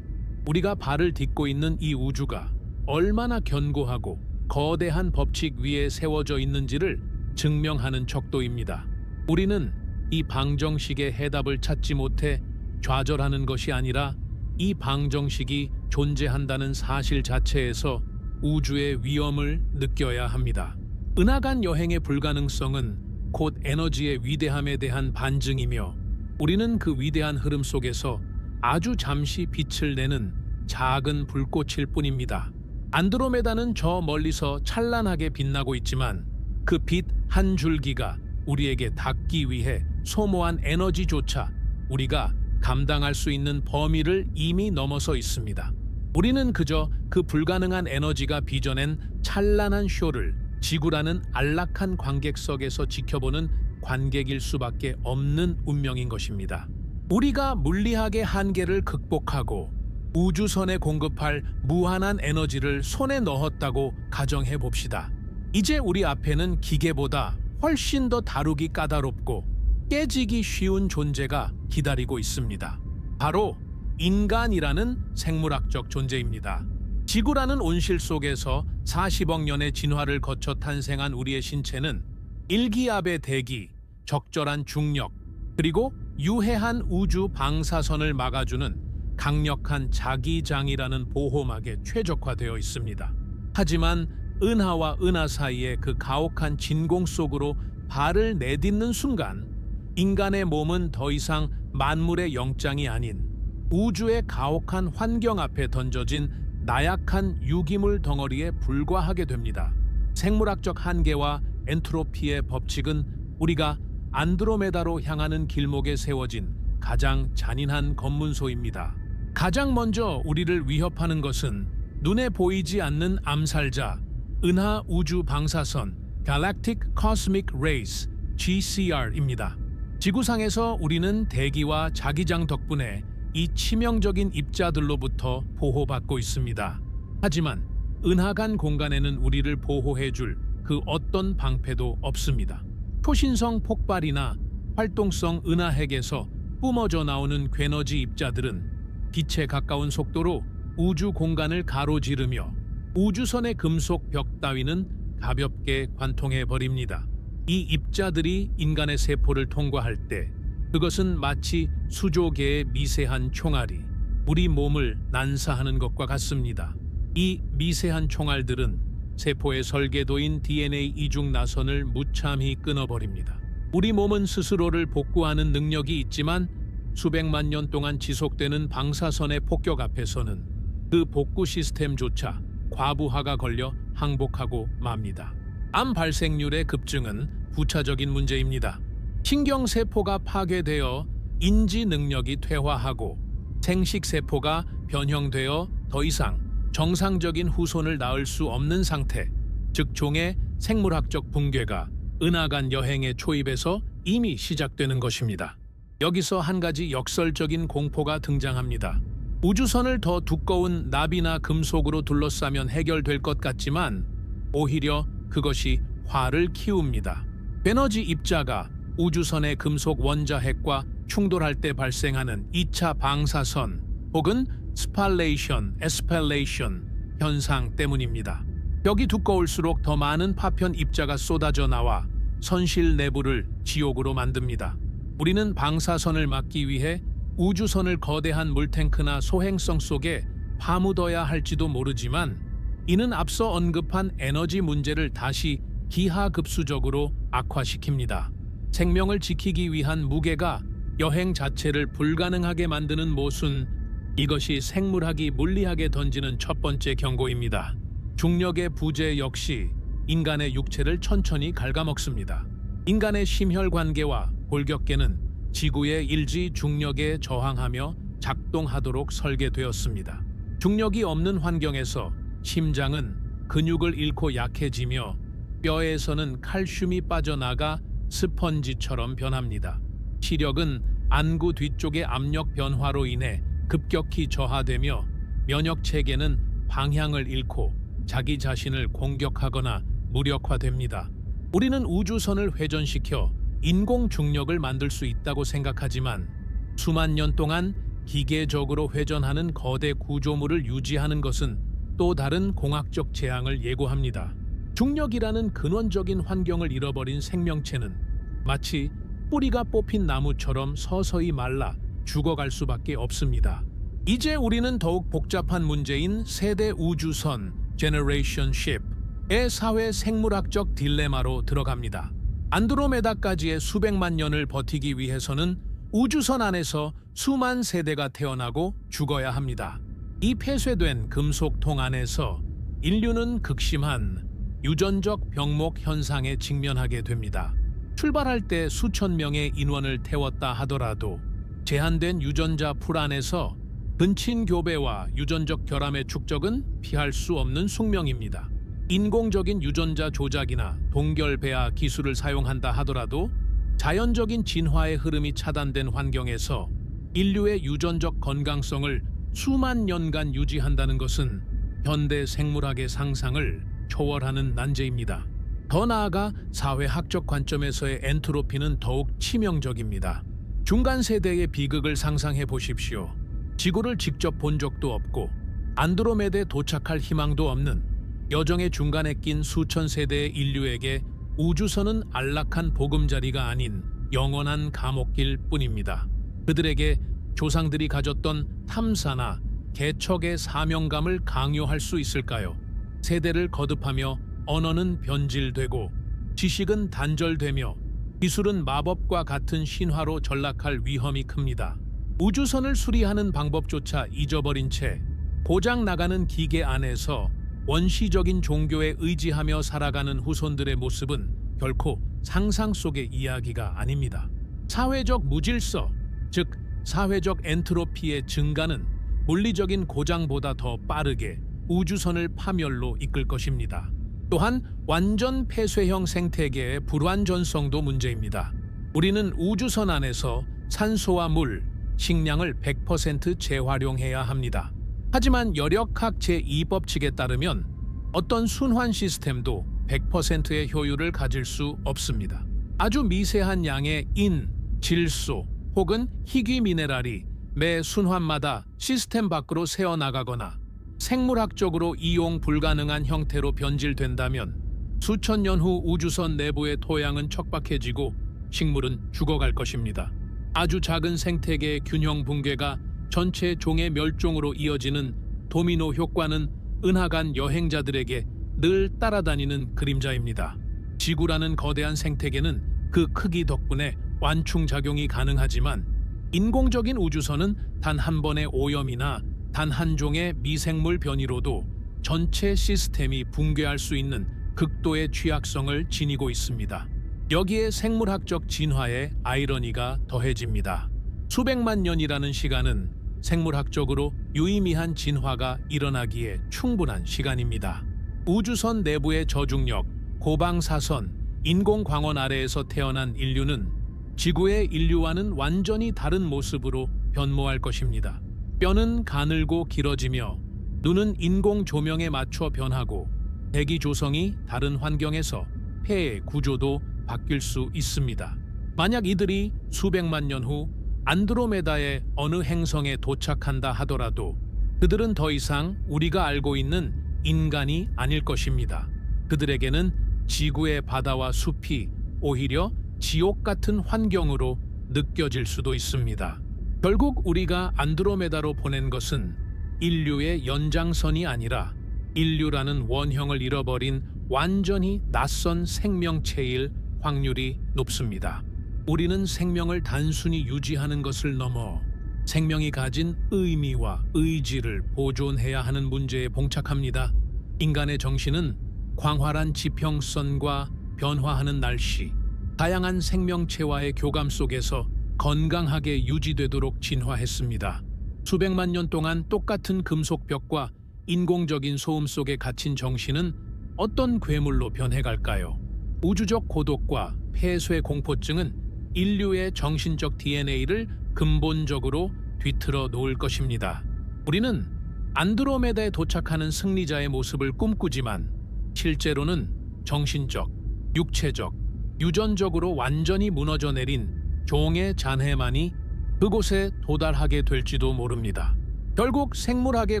우리가 발을 딛고 있는 이 우주가 얼마나 견고하고 거대한 법칙 위에 세워져 있는지를 증명하는 척도입니다. 우리는 이 방정식의 해답을 찾지 못해 좌절하는 것이 아니라 이 방정식이 존재한다는 사실 자체에서 우주의 위엄을 느껴야 합니다. 은하간 여행의 불가능성은 곧 에너지의 위대함에 대한 반증이며 우리는 그 위대한 흐름 속에서 아주 잠시 빛을 내는 작은 불꽃일 뿐입니다. 안드로메다는 저 멀리서 찬란하게 빛나고 있지만 그 빛 한 줄기가 우리에게 닿기 위해 소모한 에너지조차 우리가 감당할 수 있는 범위를 이미 넘어서 있습니다. 우리는 그저 그 불가능한 에너지가 빚어낸 찬란한 쇼를 지구라는 안락한 관객석에서 지켜보는 관객일 수밖에 없는 운명인 것입니다. 우리가 물리학의 한계를 극복하고 우주선에 공급할 무한한 에너지를 손에 넣었다고 가정해 봅시다. 이제 우리 앞에는 기계보다 훨씬 더 다루기 까다롭고 깨지기 쉬운 존재가 기다리고 있습니다. 바로 인간이라는 생물학적 존재입니다. 지구라는 온실 속에서 40억 년의 진화를 거쳐 탄생한 우리의 신체는 일기압의 대기, 적절한 중력, 그리고 유해한 우주 방사선을 막아주는 강력한 자기장이라는 보호막에 최적화되어 있습니다. 하지만 은하와 은하 사이의 그 가혹한 진공 속으로 발을 내딛는 순간 인간의 몸은 더 이상 만물의 영장이 아닌 우주의 가혹한 환경 앞에 던져진 나약한 유기물 덩어리에 불과하게 됩니다. 생물학적 한계와 엔트로피의 법칙은 우리가 안드로메다로 향하는 길목에 세워진 가장 잔인한 검문소입니다. 가장 먼저 우리를 위협하는 것은 눈에 보이지 않는 암살자, 은하 우주 방사선, Galactic Cosmic Rays, GCR입니다. 지구상에서 우리는 대기와 자기장 덕분에 이 치명적인 입자들로부터 보호받고 있습니다. 하지만 은하간 공간에는 우리를 보호해줄 그 어떤 방패도 없습니다. 초신성 폭발이나 활동성 은하핵에서 뿜어져 나오는 괴너지 입자들은 빛에 가까운 속도로 우주 공간을 가로지르며 우주선의 금속 벽 따위는 가볍게 관통해 버립니다. 이 입자들이 인간의 세포를 통과할 때 그것은 마치 수조개의 미세한 총알이 우리 몸을 난사하는 것과 같습니다. 이 미세한 총알들은 세포의 설계도인 DNA 이중 나선을 무참히 끊어버립니다. 우리 몸은 스스로를 복구하는 능력이 있지만 수백만 년 동안 지속되는 방사선의 폭격 앞에서는 그 복구 시스템조차 과부하가 걸려 항복하고 맙니다. 암 발생률의 급증은 부차적인 문제입니다. 신경세포가 파괴되어 인지 능력이 퇴화하고 생식세포가 변형되어 더 이상 정상적인 후손을 낳을 수 없는 상태, 즉 종의 생물학적 붕괴가 은하간 여행의 초입에서 이미 시작되는 것입니다. 여기서 한 가지 역설적인 공포가 등장합니다. 우주선을 더 두꺼운 납이나 금속으로 둘러싸면 해결될 것 같지만 오히려 그것이 화를 키웁니다. 에너지 입자가 우주선의 금속 원자핵과 충돌할 때 발생하는 2차 방사선 혹은 스팔레이션, 에스펠레이션 현상 때문입니다. 벽이 두꺼울수록 더 많은 파편 입자가 쏟아져 나와 선실 내부를 지옥으로 만듭니다. 우리는 방사선을 막기 위해 우주선을 거대한 물탱크나 소행성 속에 파묻어야 할지도 모르지만 이는 앞서 언급한 에너지 문제를 다시 기하급수적으로 악화시킵니다. 생명을 지키기 위한 무게가 여행 자체를 불가능하게 만드는 모순, 이것이 생물학이 물리학에 던지는 첫 번째 경고입니다. 중력의 부재 역시 인간의 육체를 천천히 갉아먹습니다. 인간의 심혈관계와 골격계는 지구의 일지 중력에 저항하며 작동하도록 설계되었습니다. 중력이 없는 환경에서 심장은 근육을 잃고 약해지며 뼈에서는 칼슘이 빠져나가 스펀지처럼 변합니다. 시력은 안구 뒤쪽의 압력 변화로 인해 급격히 저하되며 면역 체계는 방향을 잃고 자기 자신을 공격하거나 무력화됩니다. 우리는 우주선을 회전시켜 인공 중력을 만들 수 있다고 생각하지만 수만 년 동안 기계적으로 회전하는 거대 구조물을 유지하는 것은 또 다른 공학적 재앙을 예고합니다. 중력이라는 근원적인 환경을 잃어버린 생명체는 마치 뿌리가 뽑힌 나무처럼 서서히 말라 죽어갈 수밖에 없습니다. 이제 우리는 더욱 복잡한 문제인 세대 우주선 (Generation Ship)의 사회 생물학적 딜레마로 들어갑니다. 안드로메다까지의 수백만 년을 버티기 위해서는 우주선 안에서 수만 세대가 태어나고 죽어야 합니다. 이 폐쇄된 금속통 안에서 인류는 극심한 유전적 병목 현상에 직면하게 됩니다. 출발할 때 수천 명의 인원을 태웠다 하더라도 제한된 유전자 풀 안에서 근친 교배와 유전적 결함의 축적은 피할 수 없는 숙명입니다. 인공적인 유전자 조작이나 동결 배아 기술을 사용한다 하더라도 자연적인 진화의 흐름이 차단된 환경에서 인류의 유전적 건강성을 수만 년간 유지한다는 것은 현대 생물학의 상상을 초월하는 난제입니다. 더 나아가 사회학적 관점에서의 엔트로피는 더욱 치명적입니다. 중간 세대의 비극을 상상해 보십시오. 지구를 직접 본 적도 없고 안드로메다에 도착할 희망도 없는 여정의 중간에 낀 수천 세대의 인류에게 우주선은 안락한 보금자리가 아닌 영원한 감옥길 뿐입니다. 그들에게 조상들이 가졌던 탐사나 개척의 사명감을 강요할 수 있을까요? 세대를 거듭하며 언어는 변질되고 지식은 단절되며 기술은 마법과 같은 신화로 전락할 위험이 큽니다. 우주선을 수리하는 방법조차 잊어버린 채 고장 나가는 기계 안에서 원시적인 종교에 의지하며 살아가는 후손들의 모습은 결코 상상 속의 이야기가 아닙니다. 사회적 무질서, 즉 사회적 엔트로피의 증가는 물리적인 고장보다 더 빠르게 우주선을 파멸로 이끌 것입니다. 또한 완전 폐쇄형 생태계의 불완전성도 문제입니다. 우리는 우주선 안에서 산소와 물, 식량을 100% 재활용해야 합니다. 하지만 열역학 제2법칙에 따르면 어떤 순환 시스템도 100%의 효율을 가질 수 없습니다. 아주 미세한 양의 인, 질소 혹은 희귀 미네랄이 매 순환마다 시스템 밖으로 새어나가거나 생물학적으로 이용 불가능한 형태로 변질된다면 수천 년 후 우주선 내부의 토양은 척박해지고 식물은 죽어갈 것입니다. 아주 작은 생태계의 균형 붕괴가 전체 종의 멸종으로 이어지는 도미노 효과는 은하간 여행자들에게 늘 따라다니는 그림자입니다. 지구라는 거대한 생태계는 그 크기 덕분에 완충작용이 가능하지만 인공적인 우주선은 단 한 번의 오염이나 단 한 종의 미생물 변이로도 전체 시스템이 붕괴할 수 있는 극도의 취약성을 지니고 있습니다. 여기에 생물학적 진화의 아이러니가 더해집니다. 수백만 년이라는 시간은 생물학적으로 유의미한 진화가 일어나기에 충분한 시간입니다. 우주선 내부의 저중력, 고방사선, 인공광원 아래에서 태어난 인류는 지구의 인류와는 완전히 다른 모습으로 변모할 것입니다. 뼈는 가늘고 길어지며 눈은 인공 조명에 맞춰 변하고 대기 조성이 다른 환경에서 폐의 구조도 바뀔 수 있습니다. 만약 이들이 수백만 년 후 안드로메다의 어느 행성에 도착한다 하더라도 그들은 더 이상 우리가 알고 있는 인간이 아닐 것입니다. 그들에게는 지구의 바다와 숲이 오히려 지옥 같은 환경으로 느껴질 수도 있습니다. 결국 우리가 안드로메다로 보낸 것은 인류의 연장선이 아니라 인류라는 원형을 잃어버린 완전히 낯선 생명체일 확률이 높습니다. 우리는 생명을 단순히 유지하는 것을 넘어 생명이 가진 의미와 의지를 보존해야 하는 문제에 봉착합니다. 인간의 정신은 광활한 지평선과 변화하는 날씨, 다양한 생명체와의 교감 속에서 건강하게 유지되도록 진화했습니다. 수백만 년 동안 똑같은 금속벽과 인공적인 소음 속에 갇힌 정신은 어떤 괴물로 변해갈까요? 우주적 고독과 폐쇄 공포증은 인류의 정신적 DNA를 근본적으로 뒤틀어 놓을 것입니다. 우리는 안드로메다에 도착하는 승리자의 모습을 꿈꾸지만 실제로는 정신적, 육체적, 유전적으로 완전히 무너져 내린 종의 잔해만이 그곳에 도달하게 될지도 모릅니다. 결국 생물학의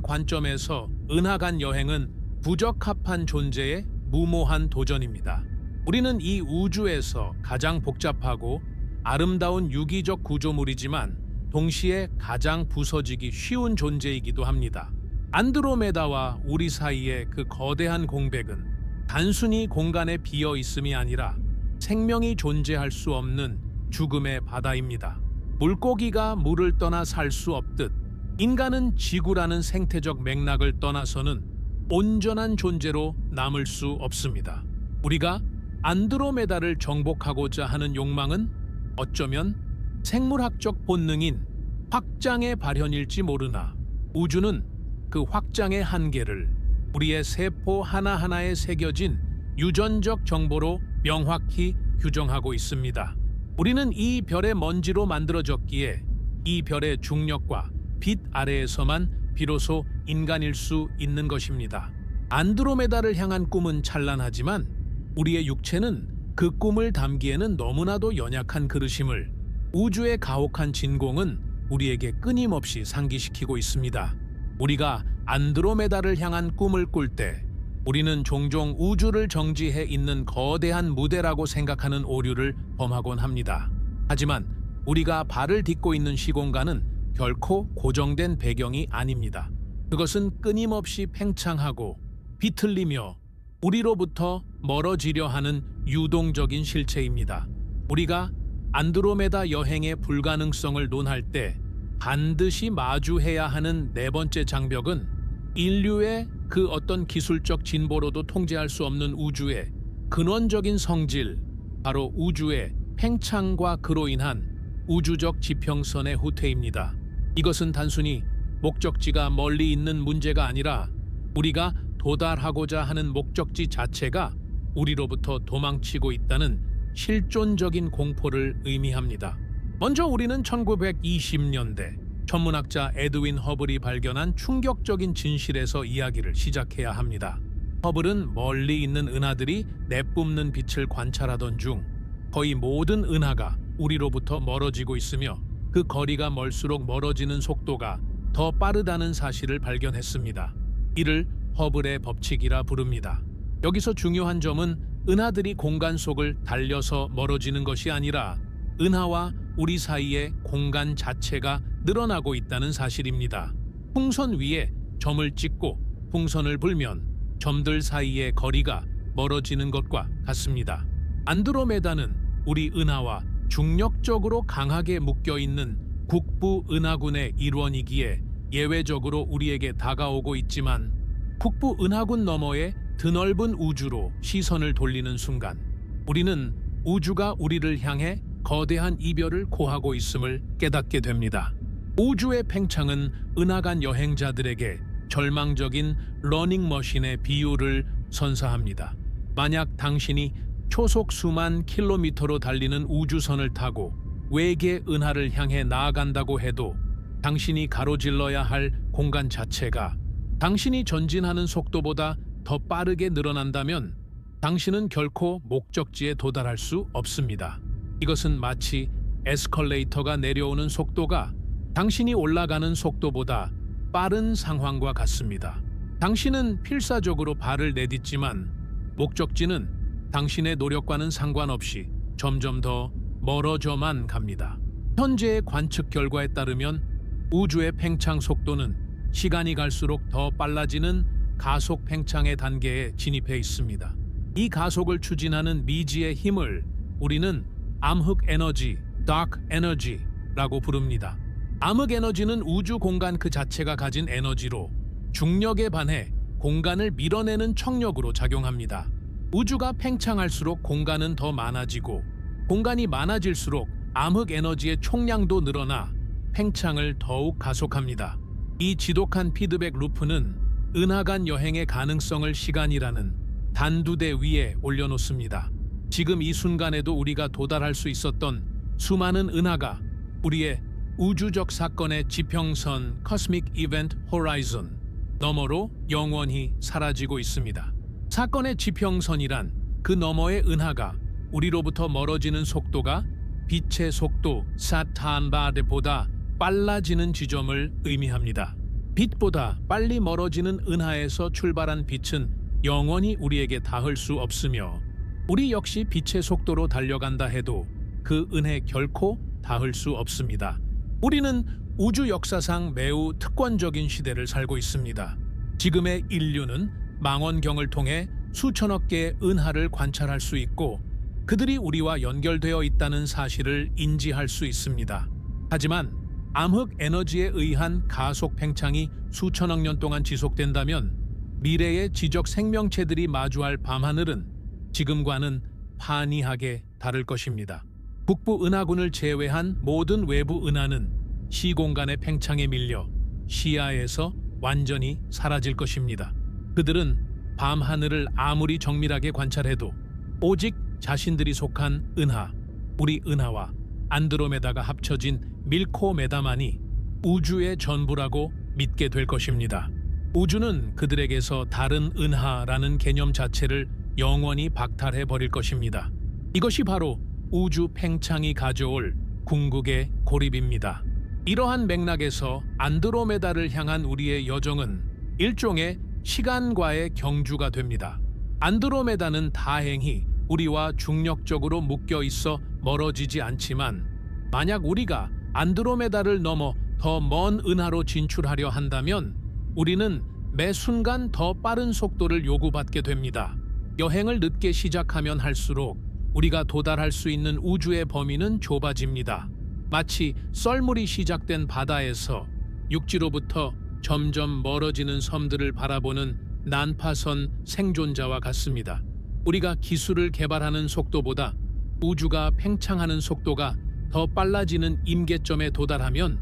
관점에서 은하간 여행은 부적합한 존재의 무모한 도전입니다. 우리는 이 우주에서 가장 복잡하고 아름다운 유기적 구조물이지만 동시에 가장 부서지기 쉬운 존재이기도 합니다. 안드로메다와 우리 사이의 그 거대한 공백은 단순히 공간에 비어 있음이 아니라 생명이 존재할 수 없는 죽음의 바다입니다. 물고기가 물을 떠나 살 수 없듯 인간은 지구라는 생태적 맥락을 떠나서는 온전한 존재로 남을 수 없습니다. 우리가 안드로메다를 정복하고자 하는 욕망은 어쩌면 생물학적 본능인 확장의 발현일지 모르나 우주는 그 확장의 한계를 우리의 세포 하나하나에 새겨진 유전적 정보로 명확히 규정하고 있습니다. 우리는 이 별의 먼지로 만들어졌기에 이 별의 중력과 빛 아래에서만 비로소 인간일 수 있는 것입니다. 안드로메다를 향한 꿈은 찬란하지만 우리의 육체는 그 꿈을 담기에는 너무나도 연약한 그릇임을 우주의 가혹한 진공은 우리에게 끊임없이 상기시키고 있습니다. 우리가 안드로메다를 향한 꿈을 꿀 때 우리는 종종 우주를 정지해 있는 거대한 무대라고 생각하는 오류를 범하곤 합니다. 하지만 우리가 발을 딛고 있는 시공간은 결코 고정된 배경이 아닙니다. 그것은 끊임없이 팽창하고 비틀리며 우리로부터 멀어지려 하는 유동적인 실체입니다. 우리가 안드로메다 여행의 불가능성을 논할 때 반드시 마주해야 하는 네 번째 장벽은 인류의 그 어떤 기술적 진보로도 통제할 수 없는 우주의 근원적인 성질, 바로 우주의 팽창과 그로 인한 우주적 지평선의 후퇴입니다. 이것은 단순히 목적지가 멀리 있는 문제가 아니라 우리가 도달하고자 하는 목적지 자체가 우리로부터 도망치고 있다는 실존적인 공포를 의미합니다. 먼저 우리는 1920년대 천문학자 에드윈 허블이 발견한 충격적인 진실에서 이야기를 시작해야 합니다. 허블은 멀리 있는 은하들이 내뿜는 빛을 관찰하던 중 거의 모든 은하가 우리로부터 멀어지고 있으며 그 거리가 멀수록 멀어지는 속도가 더 빠르다는 사실을 발견했습니다. 이를 허블의 법칙이라 부릅니다. 여기서 중요한 점은 은하들이 공간 속을 달려서 멀어지는 것이 아니라 은하와 우리 사이의 공간 자체가 늘어나고 있다는 사실입니다. 풍선 위에 점을 찍고 풍선을 불면 점들 사이의 거리가 멀어지는 것과 같습니다. 안드로메다는 우리 은하와 중력적으로 강하게 묶여있는 국부 은하군의 일원이기에 예외적으로 우리에게 다가오고 있지만 국부 은하군 너머의 드넓은 우주로 시선을 돌리는 순간 우리는 우주가 우리를 향해 거대한 이별을 고하고 있음을 깨닫게 됩니다. 우주의 팽창은 은하간 여행자들에게 절망적인 러닝머신의 비유를 선사합니다. 만약 당신이 초속 수만 킬로미터로 달리는 우주선을 타고 외계 은하를 향해 나아간다고 해도 당신이 가로질러야 할 공간 자체가 당신이 전진하는 속도보다 더 빠르게 늘어난다면 당신은 결코 목적지에 도달할 수 없습니다. 이것은 마치 에스컬레이터가 내려오는 속도가 당신이 올라가는 속도보다 빠른 상황과 같습니다. 당신은 필사적으로 발을 내딛지만 목적지는 당신의 노력과는 상관없이 점점 더 멀어져만 갑니다. 현재의 관측 결과에 따르면 우주의 팽창 속도는 시간이 갈수록 더 빨라지는 가속 팽창의 단계에 진입해 있습니다. 이 가속을 추진하는 미지의 힘을 우리는 암흑 에너지, dark energy라고 부릅니다. 암흑 에너지는 우주 공간 그 자체가 가진 에너지로 중력에 반해 공간을 밀어내는 청력으로 작용합니다. 우주가 팽창할수록 공간은 더 많아지고 공간이 많아질수록 암흑 에너지의 총량도 늘어나 팽창을 더욱 가속합니다. 이 지독한 피드백 루프는 은하간 여행의 가능성을 시간이라는 단두대 위에 올려놓습니다. 지금 이 순간에도 우리가 도달할 수 있었던 수많은 은하가 우리의 우주적 사건의 지평선 Cosmic Event Horizon 너머로 영원히 사라지고 있습니다. 사건의 지평선이란 그 너머의 은하가 우리로부터 멀어지는 속도가 빛의 속도 사탄바드보다 빨라지는 지점을 의미합니다. 빛보다 빨리 멀어지는 은하에서 출발한 빛은 영원히 우리에게 닿을 수 없으며 우리 역시 빛의 속도로 달려간다 해도 그 은해 결코 닿을 수 없습니다. 우리는 우주 역사상 매우 특권적인 시대를 살고 있습니다. 지금의 인류는 망원경을 통해 수천억 개의 은하를 관찰할 수 있고 그들이 우리와 연결되어 있다는 사실을 인지할 수 있습니다. 하지만 암흑 에너지에 의한 가속 팽창이 수천억 년 동안 지속된다면 미래의 지적 생명체들이 마주할 밤하늘은 지금과는 판이하게 다를 것입니다. 북부 은하군을 제외한 모든 외부 은하는 시공간의 팽창에 밀려 시야에서 완전히 사라질 것입니다. 그들은 밤하늘을 아무리 정밀하게 관찰해도 오직 자신들이 속한 은하, 우리 은하와 안드로메다가 합쳐진 밀코메다만이 우주의 전부라고 믿게 될 것입니다. 우주는 그들에게서 다른 은하라는 개념 자체를 영원히 박탈해 버릴 것입니다. 이것이 바로 우주 팽창이 가져올 궁극의 고립입니다. 이러한 맥락에서 안드로메다를 향한 우리의 여정은 일종의 시간과의 경주가 됩니다. 안드로메다는 다행히 우리와 중력적으로 묶여 있어 멀어지지 않지만 만약 우리가 안드로메다를 넘어 더 먼 은하로 진출하려 한다면 우리는 매 순간 더 빠른 속도를 요구받게 됩니다. 여행을 늦게 시작하면 할수록 우리가 도달할 수 있는 우주의 범위는 좁아집니다. 마치 썰물이 시작된 바다에서 육지로부터 점점 멀어지는 섬들을 바라보는 난파선 생존자와 같습니다. 우리가 기술을 개발하는 속도보다 우주가 팽창하는 속도가 더 빨라지는 임계점에 도달하면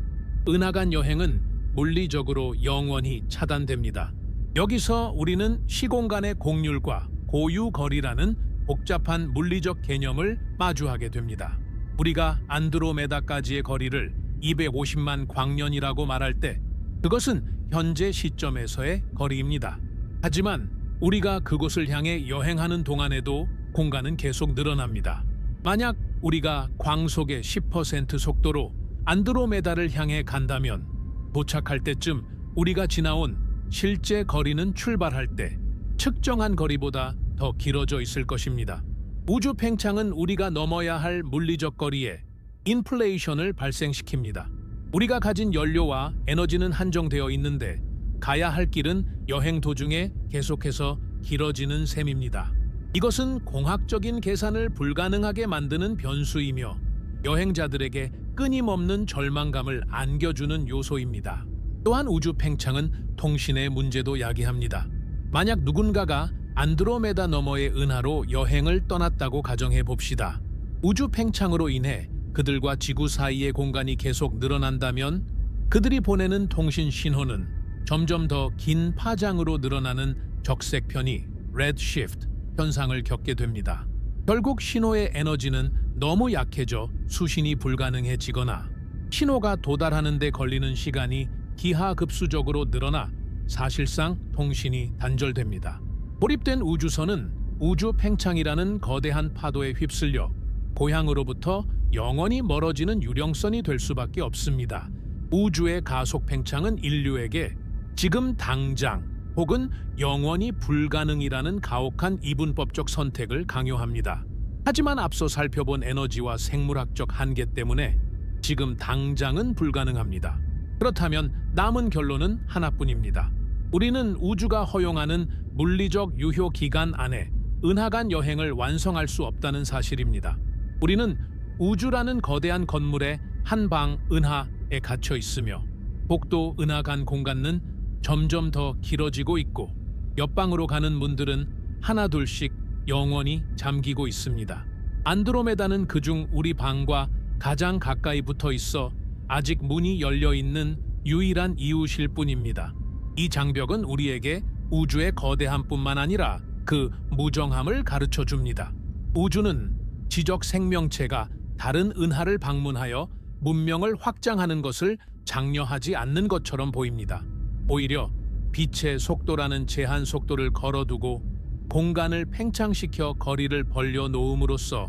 은하간 여행은 물리적으로 영원히 차단됩니다. 여기서 우리는 시공간의 곡률과 고유거리라는 복잡한 물리적 개념을 마주하게 됩니다. 우리가 안드로메다까지의 거리를 250만 광년이라고 말할 때 그것은 현재 시점에서의 거리입니다. 하지만 우리가 그곳을 향해 여행하는 동안에도 공간은 계속 늘어납니다. 만약 우리가 광속의 10% 속도로 안드로메다를 향해 간다면 도착할 때쯤 우리가 지나온 실제 거리는 출발할 때 측정한 거리보다 더 길어져 있을 것입니다. 우주 팽창은 우리가 넘어야 할 물리적 거리에 인플레이션을 발생시킵니다. 우리가 가진 연료와 에너지는 한정되어 있는데 가야 할 길은 여행 도중에 계속해서 길어지는 셈입니다. 이것은 공학적인 계산을 불가능하게 만드는 변수이며 여행자들에게 끊임없는 절망감을 안겨주는 요소입니다. 또한 우주 팽창은 통신의 문제도 야기합니다. 만약 누군가가 안드로메다 너머의 은하로 여행을 떠났다고 가정해 봅시다. 우주 팽창으로 인해 그들과 지구 사이의 공간이 계속 늘어난다면 그들이 보내는 통신 신호는 점점 더 긴 파장으로 늘어나는 적색편이 redshift 현상을 겪게 됩니다. 결국 신호의 에너지는 너무 약해져 수신이 불가능해지거나 신호가 도달하는 데 걸리는 시간이 기하급수적으로 늘어나 사실상 통신이 단절됩니다. 고립된 우주선은 우주 팽창이라는 거대한 파도에 휩쓸려 고향으로부터 영원히 멀어지는 유령선이 될 수밖에 없습니다. 우주의 가속 팽창은 인류에게 지금 당장 혹은 영원히 불가능이라는 가혹한 이분법적 선택을 강요합니다. 하지만 앞서 살펴본 에너지와 생물학적 한계 때문에 지금 당장은 불가능합니다. 그렇다면 남은 결론은 하나뿐입니다. 우리는 우주가 허용하는 물리적 유효 기간 안에 은하간 여행을 완성할 수 없다는 사실입니다. 우리는 우주라는 거대한 건물의 한 방 은하에 갇혀 있으며 복도 은하간 공간은 점점 더 길어지고 있고 옆방으로 가는 문들은 하나둘씩 영원히 잠기고 있습니다. 안드로메다는 그중 우리 방과 가장 가까이 붙어 있어 아직 문이 열려 있는 유일한 이웃일 뿐입니다. 이 장벽은 우리에게 우주의 거대함뿐만 아니라 그 무정함을 가르쳐 줍니다. 우주는 지적 생명체가 다른 은하를 방문하여 문명을 확장하는 것을 장려하지 않는 것처럼 보입니다. 오히려 빛의 속도라는 제한 속도를 걸어두고 공간을 팽창시켜 거리를 벌려 놓음으로써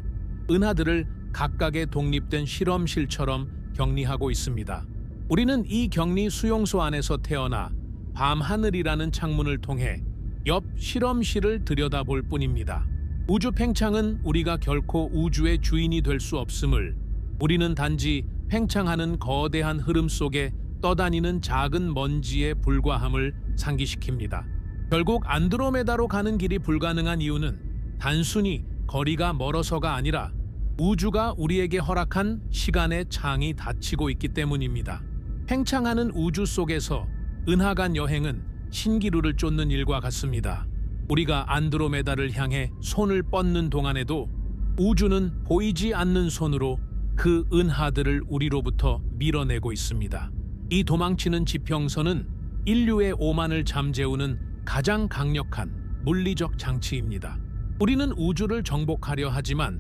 은하들을 각각의 독립된 실험실처럼 격리하고 있습니다. 우리는 이 격리 수용소 안에서 태어나 밤하늘이라는 창문을 통해 옆 실험실을 들여다볼 뿐입니다. 우주 팽창은 우리가 결코 우주의 주인이 될 수 없음을, 우리는 단지 팽창하는 거대한 흐름 속에 떠다니는 작은 먼지에 불과함을 상기시킵니다. 결국 안드로메다로 가는 길이 불가능한 이유는 단순히 거리가 멀어서가 아니라 우주가 우리에게 허락한 시간의 창이 닫히고 있기 때문입니다. 팽창하는 우주 속에서 은하간 여행은 신기루를 쫓는 일과 같습니다. 우리가 안드로메다를 향해 손을 뻗는 동안에도 우주는 보이지 않는 손으로 그 은하들을 우리로부터 밀어내고 있습니다. 이 도망치는 지평선은 인류의 오만을 잠재우는 가장 강력한 물리적 장치입니다. 우리는 우주를 정복하려 하지만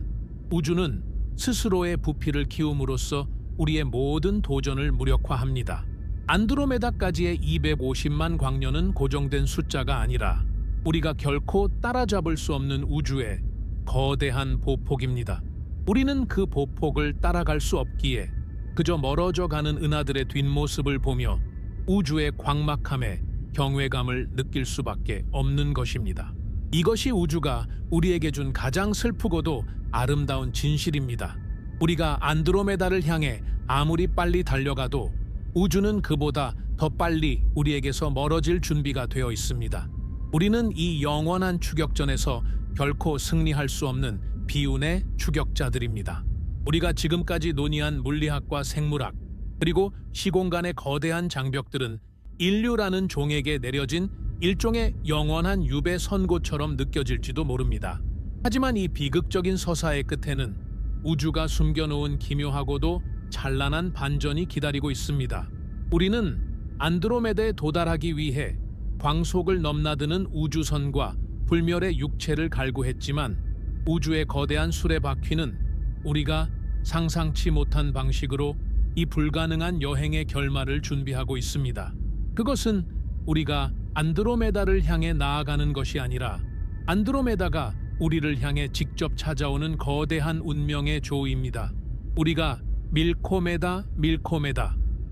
우주는 스스로의 부피를 키움으로써 우리의 모든 도전을 무력화합니다. 안드로메다까지의 250만 광년은 고정된 숫자가 아니라 우리가 결코 따라잡을 수 없는 우주의 거대한 보폭입니다. 우리는 그 보폭을 따라갈 수 없기에 그저 멀어져 가는 은하들의 뒷모습을 보며 우주의 광막함에 경외감을 느낄 수밖에 없는 것입니다. 이것이 우주가 우리에게 준 가장 슬프고도 아름다운 진실입니다. 우리가 안드로메다를 향해 아무리 빨리 달려가도 우주는 그보다 더 빨리 우리에게서 멀어질 준비가 되어 있습니다. 우리는 이 영원한 추격전에서 결코 승리할 수 없는 비운의 추격자들입니다. 우리가 지금까지 논의한 물리학과 생물학, 그리고 시공간의 거대한 장벽들은 인류라는 종에게 내려진 일종의 영원한 유배 선고처럼 느껴질지도 모릅니다. 하지만 이 비극적인 서사의 끝에는 우주가 숨겨놓은 기묘하고도 찬란한 반전이 기다리고 있습니다. 우리는 안드로메다에 도달하기 위해 광속을 넘나드는 우주선과 불멸의 육체를 갈구했지만 우주의 거대한 수레바퀴는 우리가 상상치 못한 방식으로 이 불가능한 여행의 결말을 준비하고 있습니다. 그것은 우리가 안드로메다를 향해 나아가는 것이 아니라 안드로메다가 우리를 향해 직접 찾아오는 거대한 운명의 조입니다. 우리가 밀코메다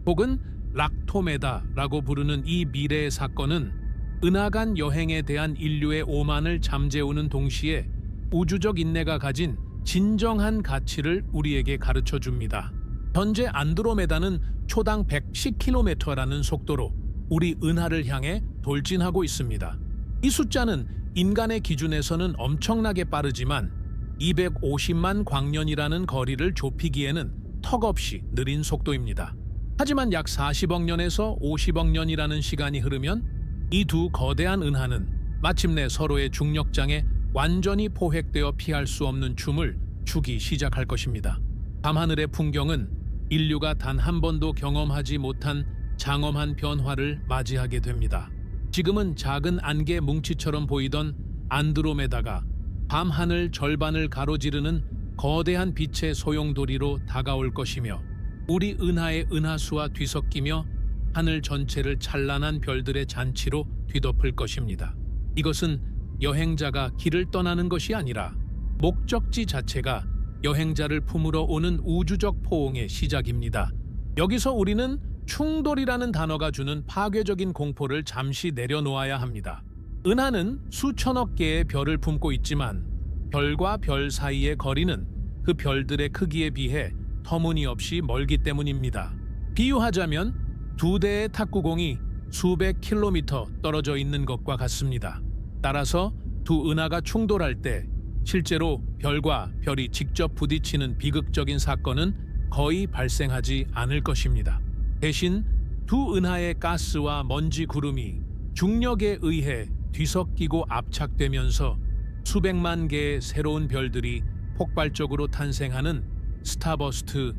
혹은 락토메다라고 부르는 이 미래의 사건은 은하간 여행에 대한 인류의 오만을 잠재우는 동시에 우주적 인내가 가진 진정한 가치를 우리에게 가르쳐 줍니다. 현재 안드로메다는 초당 110km라는 속도로 우리 은하를 향해 돌진하고 있습니다. 이 숫자는 인간의 기준에서는 엄청나게 빠르지만 250만 광년이라는 거리를 좁히기에는 턱없이 느린 속도입니다. 하지만 약 40억 년에서 50억 년이라는 시간이 흐르면 이 두 거대한 은하는 마침내 서로의 중력장에 완전히 포획되어 피할 수 없는 춤을 추기 시작할 것입니다. 밤하늘의 풍경은 인류가 단 한 번도 경험하지 못한 장엄한 변화를 맞이하게 됩니다. 지금은 작은 안개 뭉치처럼 보이던 안드로메다가 밤하늘 절반을 가로지르는 거대한 빛의 소용돌이로 다가올 것이며 우리 은하의 은하수와 뒤섞이며 하늘 전체를 찬란한 별들의 잔치로 뒤덮을 것입니다. 이것은 여행자가 길을 떠나는 것이 아니라 목적지 자체가 여행자를 품으러 오는 우주적 포옹의 시작입니다. 여기서 우리는 충돌이라는 단어가 주는 파괴적인 공포를 잠시 내려놓아야 합니다. 은하는 수천억 개의 별을 품고 있지만 별과 별 사이의 거리는 그 별들의 크기에 비해 터무니없이 멀기 때문입니다. 비유하자면 두 대의 탁구공이 수백 킬로미터 떨어져 있는 것과 같습니다. 따라서 두 은하가 충돌할 때 실제로 별과 별이 직접 부딪히는 비극적인 사건은 거의 발생하지 않을 것입니다. 대신 두 은하의 가스와 먼지 구름이 중력에 의해 뒤섞이고 압착되면서 수백만 개의 새로운 별들이 폭발적으로 탄생하는 스타버스트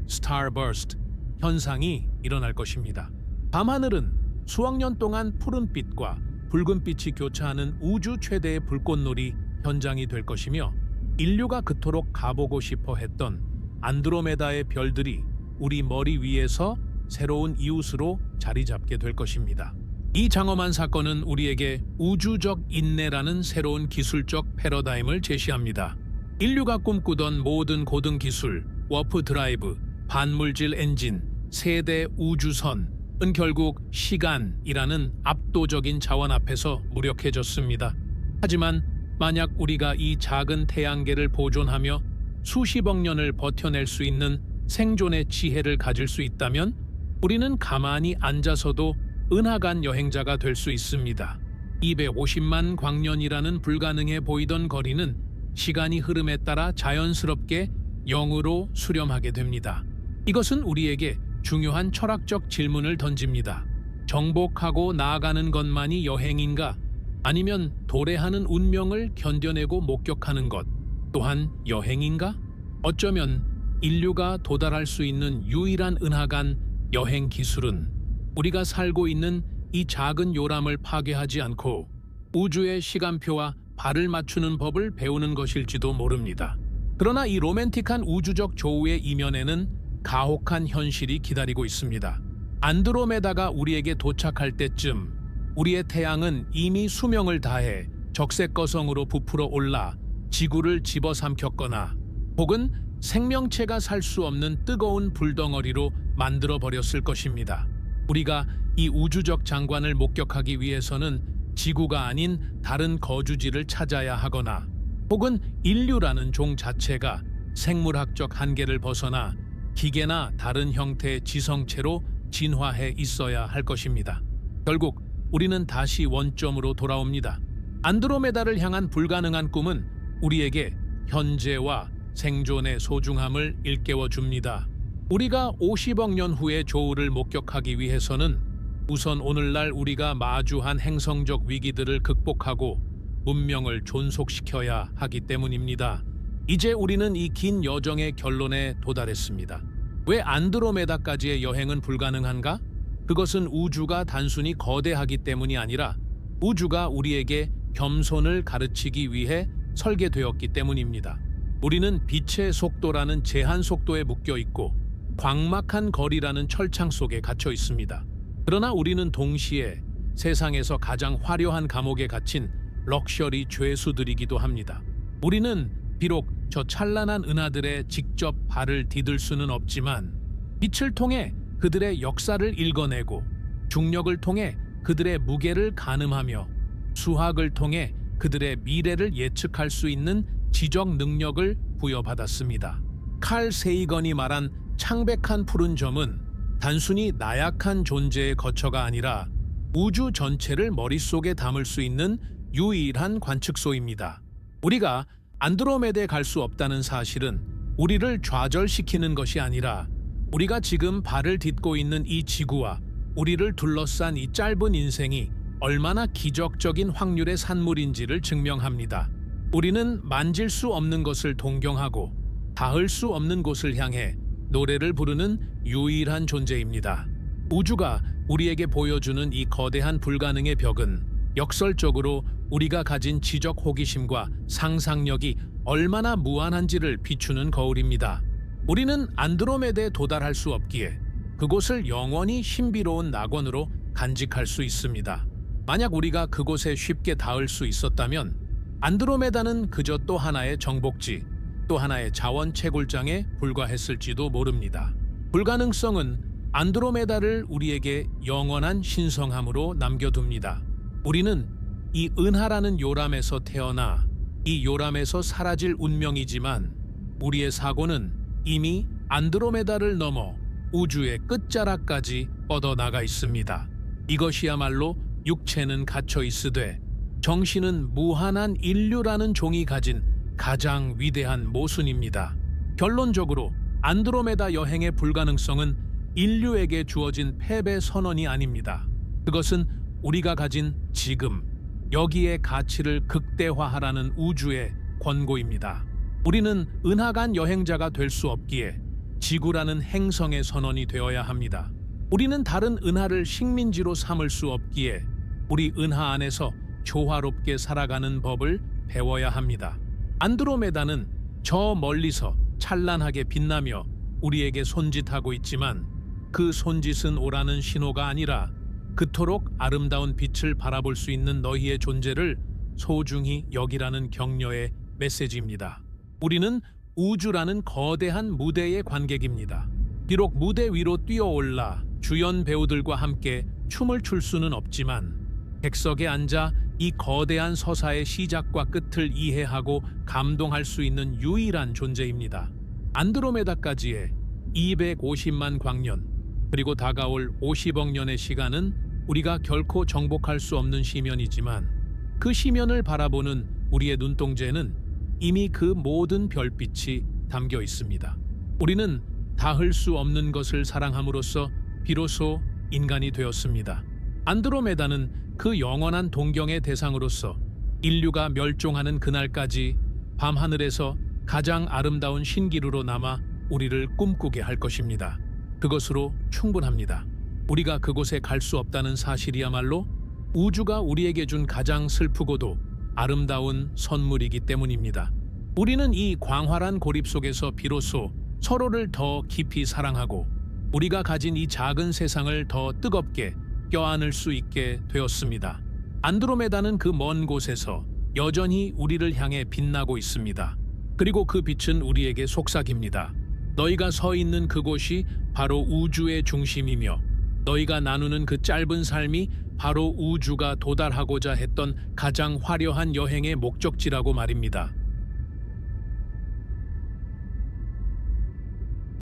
현상이 일어날 것입니다. 밤하늘은 수억 년 동안 푸른빛과 붉은빛이 교차하는 우주 최대의 불꽃놀이 현장이 될 것이며 인류가 그토록 가보고 싶어 했던 안드로메다의 별들이 우리 머리 위에서 새로운 이웃으로 자리 잡게 될 것입니다. 이 장엄한 사건은 우리에게 우주적 인내라는 새로운 기술적 패러다임을 제시합니다. 인류가 꿈꾸던 모든 고등 기술, 워프 드라이브, 반물질 엔진, 세대 우주선은 결국 시간이라는 압도적인 자원 앞에서 무력해졌습니다. 하지만 만약 우리가 이 작은 태양계를 보존하며 수십억 년을 버텨낼 수 있는 생존의 지혜를 가질 수 있다면 우리는 가만히 앉아서도 은하간 여행자가 될 수 있습니다. 250만 광년이라는 불가능해 보이던 거리는 시간이 흐름에 따라 자연스럽게 0으로 수렴하게 됩니다. 이것은 우리에게 중요한 철학적 질문을 던집니다. 정복하고 나아가는 것만이 여행인가? 아니면 도래하는 운명을 견뎌내고 목격하는 것 또한 여행인가? 어쩌면 인류가 도달할 수 있는 유일한 은하간 여행 기술은 우리가 살고 있는 이 작은 요람을 파괴하지 않고 우주의 시간표와 발을 맞추는 법을 배우는 것일지도 모릅니다. 그러나 이 로맨틱한 우주적 조우의 이면에는 가혹한 현실이 기다리고 있습니다. 안드로메다가 우리에게 도착할 때쯤 우리의 태양은 이미 수명을 다해 적색거성으로 부풀어 올라 지구를 집어삼켰거나 혹은 생명체가 살 수 없는 뜨거운 불덩어리로 만들어 버렸을 것입니다. 우리가 이 우주적 장관을 목격하기 위해서는 지구가 아닌 다른 거주지를 찾아야 하거나 혹은 인류라는 종 자체가 생물학적 한계를 벗어나 기계나 다른 형태의 지성체로 진화해 있어야 할 것입니다. 결국 우리는 다시 원점으로 돌아옵니다. 안드로메다를 향한 불가능한 꿈은 우리에게 현재와 생존의 소중함을 일깨워 줍니다. 우리가 50억 년 후의 조우를 목격하기 위해서는 우선 오늘날 우리가 마주한 행성적 위기들을 극복하고 문명을 존속시켜야 하기 때문입니다. 이제 우리는 이 긴 여정의 결론에 도달했습니다. 왜 안드로메다까지의 여행은 불가능한가? 그것은 우주가 단순히 거대하기 때문이 아니라 우주가 우리에게 겸손을 가르치기 위해 설계되었기 때문입니다. 우리는 빛의 속도라는 제한 속도에 묶여 있고 광막한 거리라는 철창 속에 갇혀 있습니다. 그러나 우리는 동시에 세상에서 가장 화려한 감옥에 갇힌 럭셔리 죄수들이기도 합니다. 우리는 비록 저 찬란한 은하들에 직접 발을 디딜 수는 없지만 빛을 통해 그들의 역사를 읽어내고 중력을 통해 그들의 무게를 가늠하며 수학을 통해 그들의 미래를 예측할 수 있는 지적 능력을 부여받았습니다. 칼 세이건이 말한 창백한 푸른 점은 단순히 나약한 존재의 거처가 아니라 우주 전체를 머릿속에 담을 수 있는 유일한 관측소입니다. 우리가 안드로메다에 갈 수 없다는 사실은 우리를 좌절시키는 것이 아니라 우리가 지금 발을 딛고 있는 이 지구와 우리를 둘러싼 이 짧은 인생이 얼마나 기적적인 확률의 산물인지를 증명합니다. 우리는 만질 수 없는 것을 동경하고 닿을 수 없는 곳을 향해 노래를 부르는 유일한 존재입니다. 우주가 우리에게 보여주는 이 거대한 불가능의 벽은 역설적으로 우리가 가진 지적 호기심과 상상력이 얼마나 무한한지를 비추는 거울입니다. 우리는 안드로메다에 도달할 수 없기에 그곳을 영원히 신비로운 낙원으로 간직할 수 있습니다. 만약 우리가 그곳에 쉽게 닿을 수 있었다면 안드로메다는 그저 또 하나의 정복지, 또 하나의 자원 채굴장에 불과했을지도 모릅니다. 불가능성은 안드로메다를 우리에게 영원한 신성함으로 남겨둡니다. 우리는 이 은하라는 요람에서 태어나 이 요람에서 사라질 운명이지만 우리의 사고는 이미 안드로메다를 넘어 우주의 끝자락까지 뻗어나가 있습니다. 이것이야말로 육체는 갇혀 있으되 정신은 무한한 인류라는 종이 가진 가장 위대한 모순입니다. 결론적으로 안드로메다 여행의 불가능성은 인류에게 주어진 패배 선언이 아닙니다. 그것은 우리가 가진 지금, 여기의 가치를 극대화하라는 우주의 권고입니다. 우리는 은하간 여행자가 될 수 없기에 지구라는 행성의 선원이 되어야 합니다. 우리는 다른 은하를 식민지로 삼을 수 없기에 우리 은하 안에서 조화롭게 살아가는 법을 배워야 합니다. 안드로메다는 저 멀리서 찬란하게 빛나며 우리에게 손짓하고 있지만 그 손짓은 오라는 신호가 아니라 그토록 아름다운 빛을 바라볼 수 있는 너희의 존재를 소중히 여기라는 격려의 메시지입니다. 우리는 우주라는 거대한 무대의 관객입니다. 비록 무대 위로 뛰어올라 주연 배우들과 함께 춤을 출 수는 없지만 객석에 앉아 이 거대한 서사의 시작과 끝을 이해하고 감동할 수 있는 유일한 존재입니다. 안드로메다까지의 250만 광년 그리고 다가올 50억 년의 시간은 우리가 결코 정복할 수 없는 시면이지만 그 시면을 바라보는 우리의 눈동자에는 이미 그 모든 별빛이 담겨 있습니다. 우리는 닿을 수 없는 것을 사랑함으로써 비로소 인간이 되었습니다. 안드로메다는 그 영원한 동경의 대상으로서 인류가 멸종하는 그날까지 밤하늘에서 가장 아름다운 신기루로 남아 우리를 꿈꾸게 할 것입니다. 그것으로 충분합니다. 우리가 그곳에 갈 수 없다는 사실이야말로 우주가 우리에게 준 가장 슬프고도 아름다운 선물이기 때문입니다. 우리는 이 광활한 고립 속에서 비로소 서로를 더 깊이 사랑하고 우리가 가진 이 작은 세상을 더 뜨겁게 껴안을 수 있게 되었습니다. 안드로메다는 그 먼 곳에서 여전히 우리를 향해 빛나고 있습니다. 그리고 그 빛은 우리에게 속삭입니다. 너희가 서 있는 그곳이 바로 우주의 중심이며 너희가 나누는 그 짧은 삶이 바로 우주가 도달하고자 했던 가장 화려한 여행의 목적지라고 말입니다.